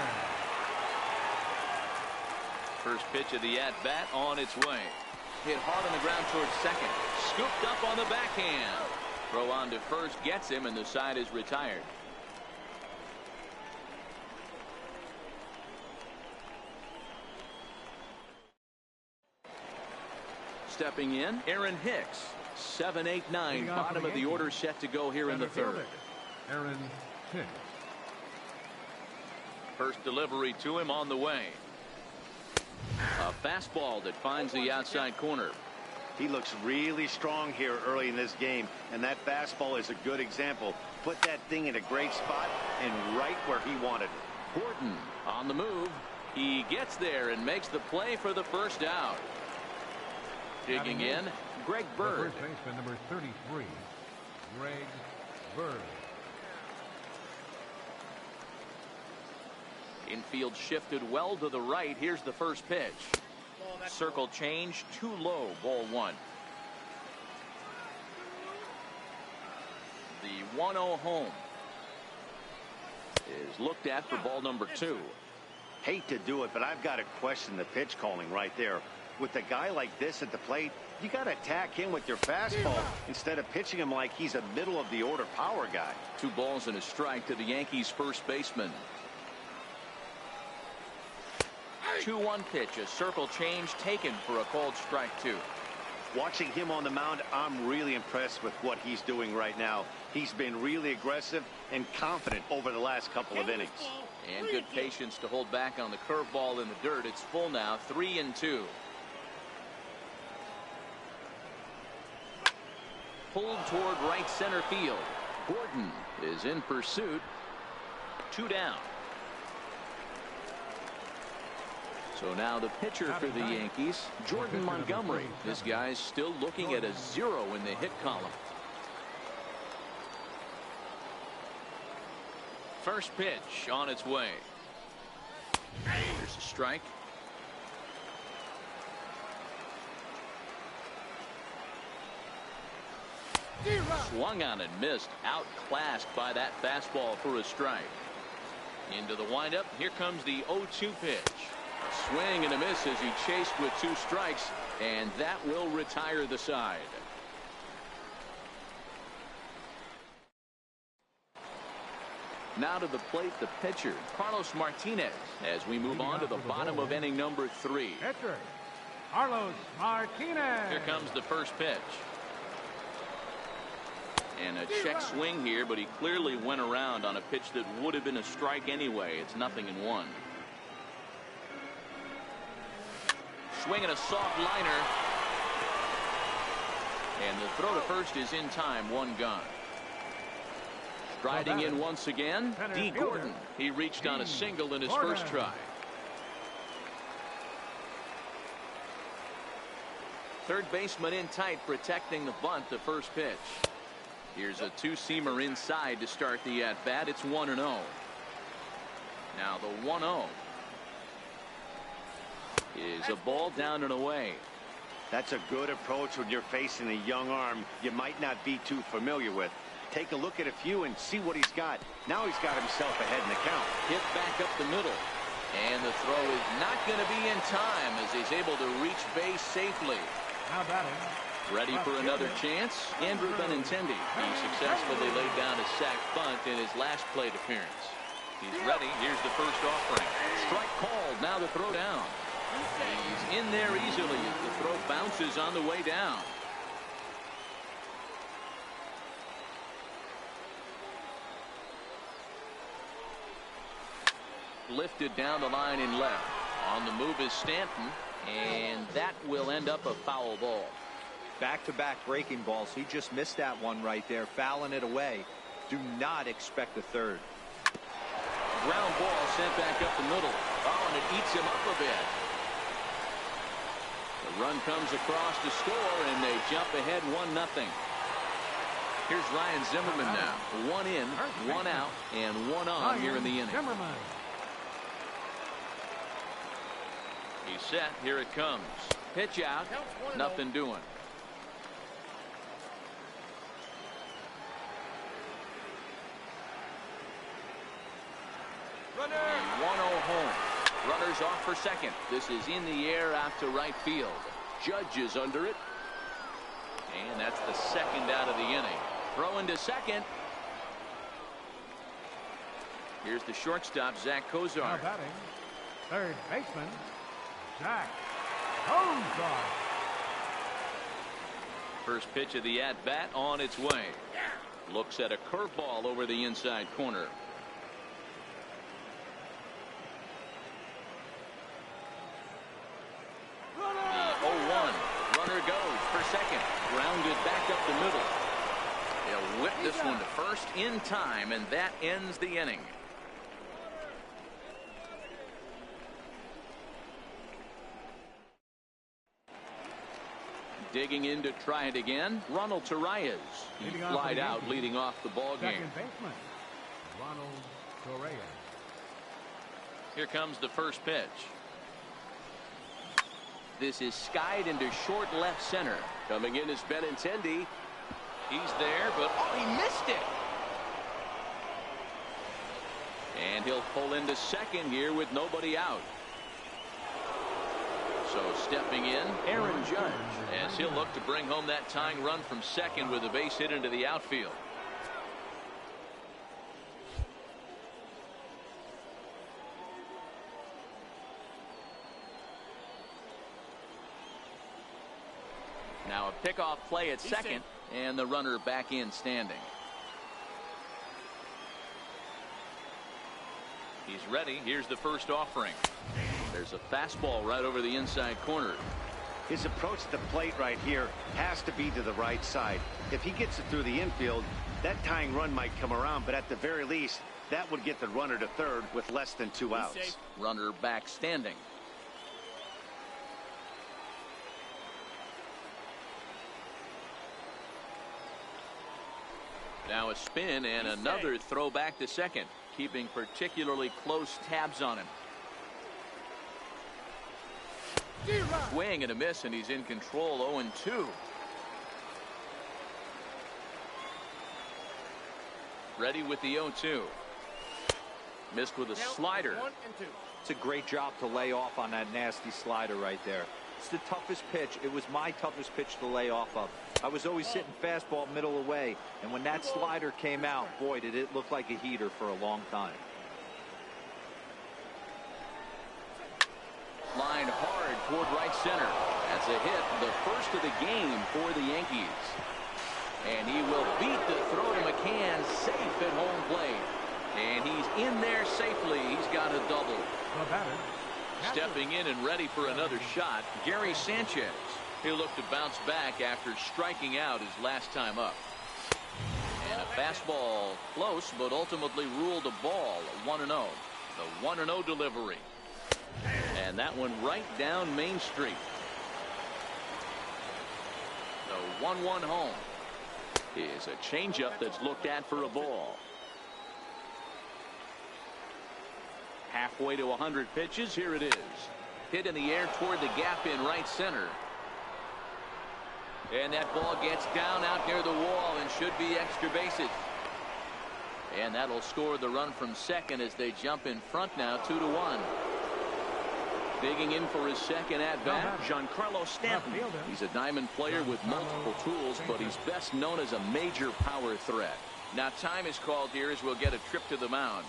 First pitch of the at-bat on its way. Hit hard on the ground towards second. Scooped up on the backhand. Throw on to first gets him, and the side is retired. Stepping in, Aaron Hicks. 7, 8, 9. Bottom of the order set to go here in the third. Aaron Hicks. First delivery to him on the way. A fastball that finds the outside corner. He looks really strong here early in this game, and that fastball is a good example. Put that thing in a great spot and right where he wanted it. Horton on the move. He gets there and makes the play for the first out. Digging in, Greg Bird. First baseman number 33, Greg Bird. Infield shifted well to the right. Here's the first pitch. Circle change, too low. Ball 1. The 1-0 home is looked at for ball number 2. Hate to do it, but I've got to question the pitch calling right there. With a guy like this at the plate, you got to attack him with your fastball instead of pitching him like he's a middle of the order power guy. 2 balls and a strike to the Yankees first baseman. 2-1 pitch, a circle change taken for a called strike 2. Watching him on the mound, I'm really impressed with what he's doing right now. He's been really aggressive and confident over the last couple of innings. And good patience to hold back on the curveball in the dirt. It's full now, 3-2. Pulled toward right center field. Horton is in pursuit. 2 down. So now the pitcher for the Yankees, Jordan Montgomery. This guy's still looking at a 0 in the hit column. First pitch on its way. Here's a strike. Swung on and missed. Outclassed by that fastball for a strike. Into the windup. Here comes the 0-2 pitch. A swing and a miss as he chased with 2 strikes, and that will retire the side. Now to the plate, the pitcher, Carlos Martinez, as we move on to the bottom of inning number 3. Pitcher, Carlos Martinez. Here comes the first pitch. And a check swing here, but he clearly went around on a pitch that would have been a strike anyway. It's 0-1. Swinging a soft liner. And the throw to first is in time. 1 gone. Striding in once again, D. Gordon. He reached on a single in his first try. Third baseman in tight, protecting the bunt. The first pitch. Here's a 2-seamer inside to start the at-bat. It's 1-0. Now the 1-0. is a ball down and away. That's a good approach when you're facing a young arm you might not be too familiar with. Take a look at a few and see what he's got. Now he's got himself ahead in the count. Hit back up the middle. And the throw is not going to be in time as he's able to reach base safely. Now batting. Ready for another chance? Andrew Benintendi. He successfully laid down a sac bunt in his last plate appearance. He's ready. Here's the first offering. Strike called. Now the throw down. He's in there easily as the throw bounces on the way down. Lifted down the line in left. On the move is Stanton, and that will end up a foul ball. Back-to-back breaking balls. He just missed that one right there, fouling it away. Do not expect a third. Ground ball sent back up the middle. Oh, and it eats him up a bit. The run comes across to score, and they jump ahead 1-0. Here's Ryan Zimmerman now. 1 in, 1 out, and 1 on here in the inning. He's set. Here it comes. Pitch out. Nothing doing. Runner. 1-0 home. Runners off for second. This is in the air out to right field. Judge is under it. And that's the second out of the inning. Throw into second. Here's the shortstop, Zach Kozar. Now batting. Third baseman, Zach Kozar. First pitch of the at-bat on its way. Looks at a curveball over the inside corner. The 0-1. Runner goes for second. Grounded back up the middle. He'll whip this one to first in time, and that ends the inning. Digging in to try it again, Ronald Torreyes. He flied out leading off the ball game. Second baseman, Ronald Torreyes. Here comes the first pitch. This is skied into short left center. Coming in is Benintendi. He's there, but oh, he missed it. And he'll pull into second here with nobody out. So stepping in, Aaron Judge, as he'll look to bring home that tying run from second with a base hit into the outfield. Now a pickoff play at second, and the runner back in standing. He's ready. Here's the first offering. There's a fastball right over the inside corner. His approach to the plate right here has to be to the right side. If he gets it through the infield, that tying run might come around, but at the very least, that would get the runner to third with less than 2 outs. Runner back standing. Now a spin and another throw back to second, keeping particularly close tabs on him. Swing and a miss, and he's in control. 0-2. Ready with the 0-2. Missed with a slider. It's a great job to lay off on that nasty slider right there. It's the toughest pitch. It was my toughest pitch to lay off of. I was always hitting fastball middle away, and when that slider came out, boy, did it look like a heater for a long time. Line hard toward right center. That's a hit, the first of the game for the Yankees. And he will beat the throw to McCann, safe at home plate. And he's in there safely. He's got a double. Stepping in and ready for another shot, Gary Sanchez. He'll look to bounce back after striking out his last time up. And a fastball close, but ultimately ruled a ball. 1-0. The 1-0 delivery. And that one right down Main Street. The 1-1 home is a changeup that's looked at for a ball. Halfway to 100 pitches. Here it is. hit in the air toward the gap in right center. And that ball gets down out near the wall and should be extra bases. And that'll score the run from second as they jump in front now 2-1. Digging in for his second at-bat, Giancarlo Stanton. He's a diamond player with multiple tools, but he's best known as a major power threat. Now time is called here as we'll get a trip to the mound.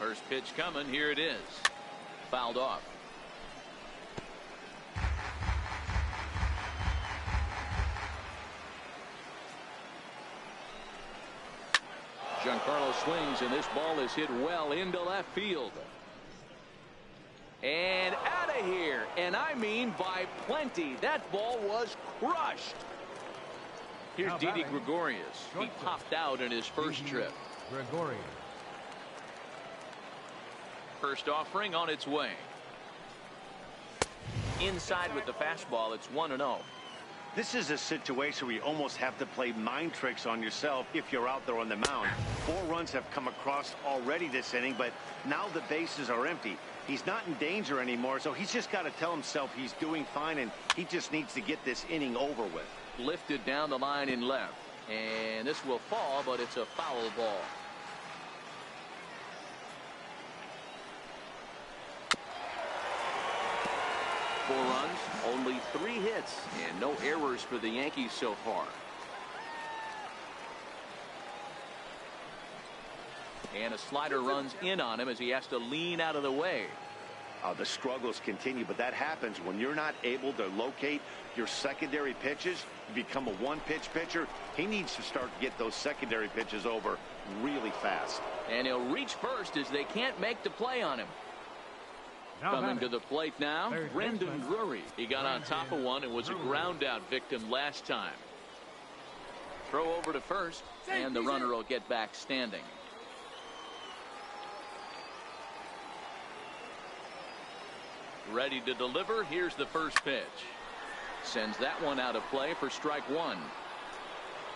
First pitch coming. Here it is. Fouled off. Giancarlo swings, and this ball is hit well into left field. And out of here. And I mean by plenty. That ball was crushed. Here's Didi Gregorius. He popped out in his first trip. Gregorius. First offering on its way. Inside with the fastball. It's 1-0. This is a situation where you almost have to play mind tricks on yourself if you're out there on the mound. 4 runs have come across already this inning, but now the bases are empty. He's not in danger anymore, so he's just got to tell himself he's doing fine, and he just needs to get this inning over with. Lifted down the line in left. And this will fall, but it's a foul ball. 4 runs, only 3 hits, and no errors for the Yankees so far. And a slider runs in on him as he has to lean out of the way. The struggles continue, but that happens when you're not able to locate your secondary pitches. You become a one-pitch pitcher. He needs to start to get those secondary pitches over really fast. And he'll reach first as they can't make the play on him. Coming to the plate now, Brendan Drury. He got on top of one and was a ground-out victim last time. Throw over to first, and the runner will get back standing. Ready to deliver. Here's the first pitch. Sends that one out of play for strike 1.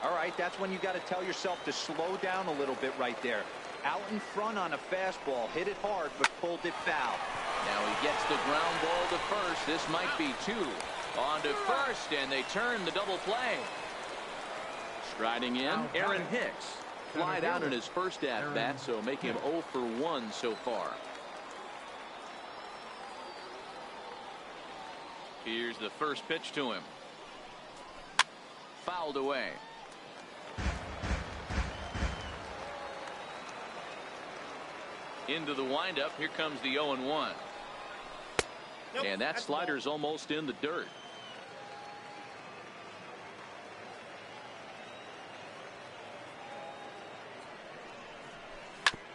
All right, that's when you got to tell yourself to slow down a little bit right there. Out in front on a fastball, hit it hard, but pulled it foul. Now he gets the ground ball to first. This might be 2. On to first, and they turn the double play. Striding in, Aaron Hicks. Flied out in his first at-bat, so make him 0 for 1 so far. Here's the first pitch to him. Fouled away. Into the windup. Here comes the 0-1. And that slider's almost in the dirt.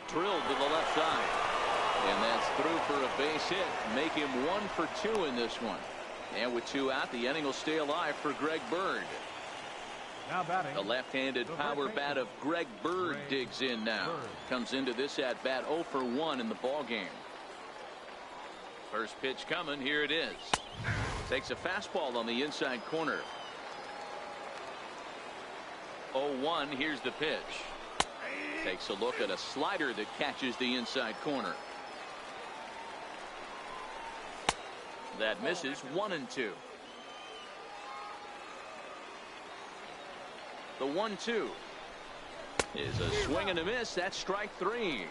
Drilled to the left side. And that's through for a base hit. Make him 1 for 2 in this one. And with 2 out, the inning will stay alive for Greg Bird. Now batting. The left-handed power bat of Greg Bird digs in now. Comes into this at-bat 0 for 1 in the ball game. First pitch coming. Here it is. Takes a fastball on the inside corner. 0-1. Here's the pitch. Takes a look at a slider that catches the inside corner. That misses. 1-2. The 1-2 is a swing and a miss. That's strike 3.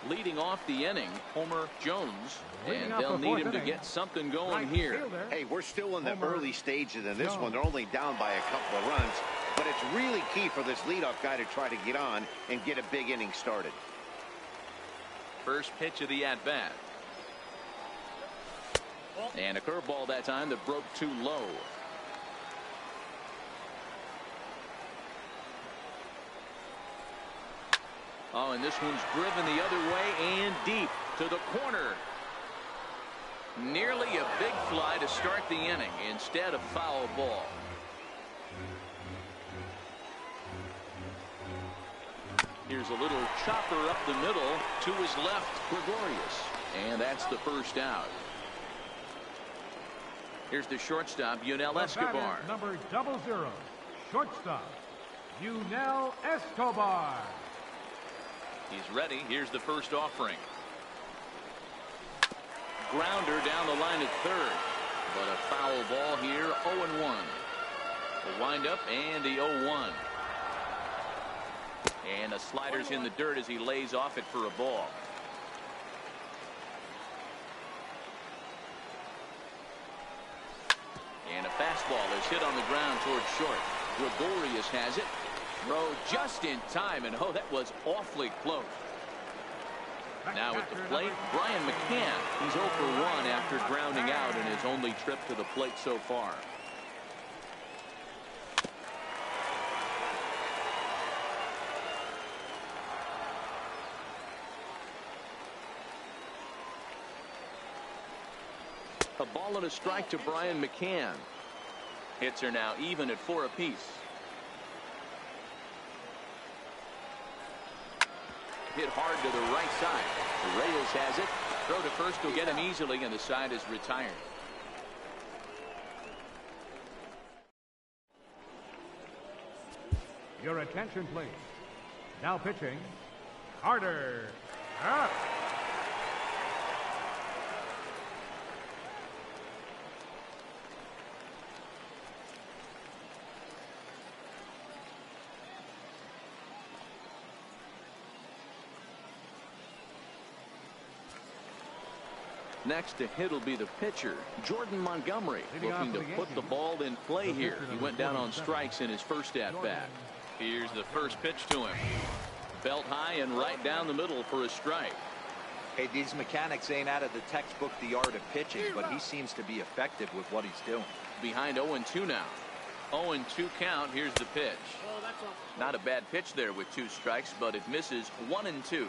Leading off the inning, Homer Jones, and they'll need him to get something going here. Hey, we're still in the early stages of this one. They're only down by a couple of runs, but it's really key for this leadoff guy to try to get on and get a big inning started. First pitch of the at-bat. And a curveball that time that broke too low. Oh, and this one's driven the other way and deep to the corner. Nearly a big fly to start the inning. Instead, a foul ball. Here's a little chopper up the middle to his left, Gregorius. And that's the first out. Here's the shortstop, Yunel Escobar. Number 00, shortstop, Yunel Escobar. He's ready. Here's the first offering. Grounder down the line at third. But a foul ball here, 0-1. The windup and the 0-1. And the slider's in the dirt as he lays off it for a ball. And a fastball is hit on the ground towards short. Gregorius has it. Throw just in time, and oh, that was awfully close. Now at the plate, Brian McCann. He's 0 for 1 after grounding out in his only trip to the plate so far. A ball and a strike to Brian McCann. Hits are now even at 4 apiece. Hit hard to the right side. Reyes has it. Throw to first will get him easily, and the side is retired. Your attention, please. Now pitching, Carter. Up. Next to hit will be the pitcher, Jordan Montgomery, looking to put the ball in play here. He went down on strikes in his first at-bat. Here's the first pitch to him. Belt high and right down the middle for a strike. Hey, these mechanics ain't out of the textbook, The Art of Pitching, but he seems to be effective with what he's doing. Behind 0-2 now. 0-2 count. Here's the pitch. Not a bad pitch there with 2 strikes, but it misses. 1-2.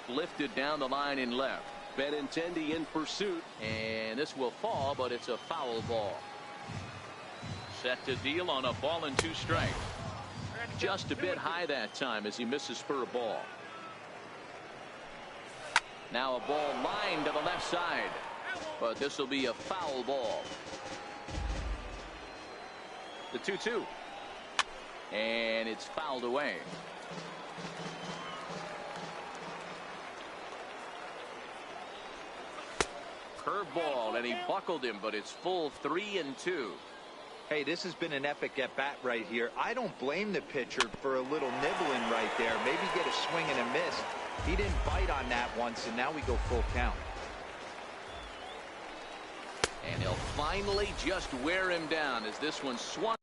Lifted down the line in left. Benintendi in pursuit. And this will fall, but it's a foul ball. Set to deal on a ball and 2 strikes. Just a bit high that time as he misses for a ball. Now a ball lined to the left side, but this will be a foul ball. The 2-2, and it's fouled away. Curveball, and he buckled him, but it's full 3-2. Hey, this has been an epic at-bat right here. I don't blame the pitcher for a little nibbling right there. Maybe get a swing and a miss. He didn't bite on that once, and now we go full count. And he'll finally just wear him down as this one swung.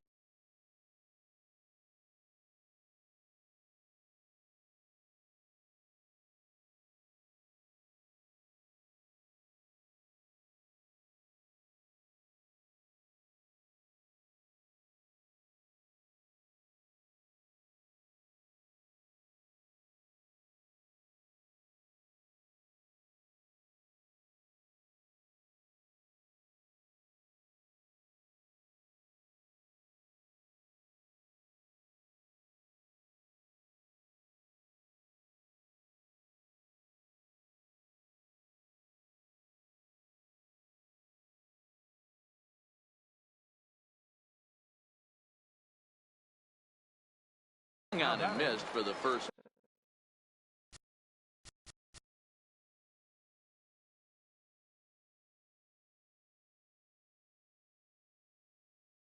On and missed for the first.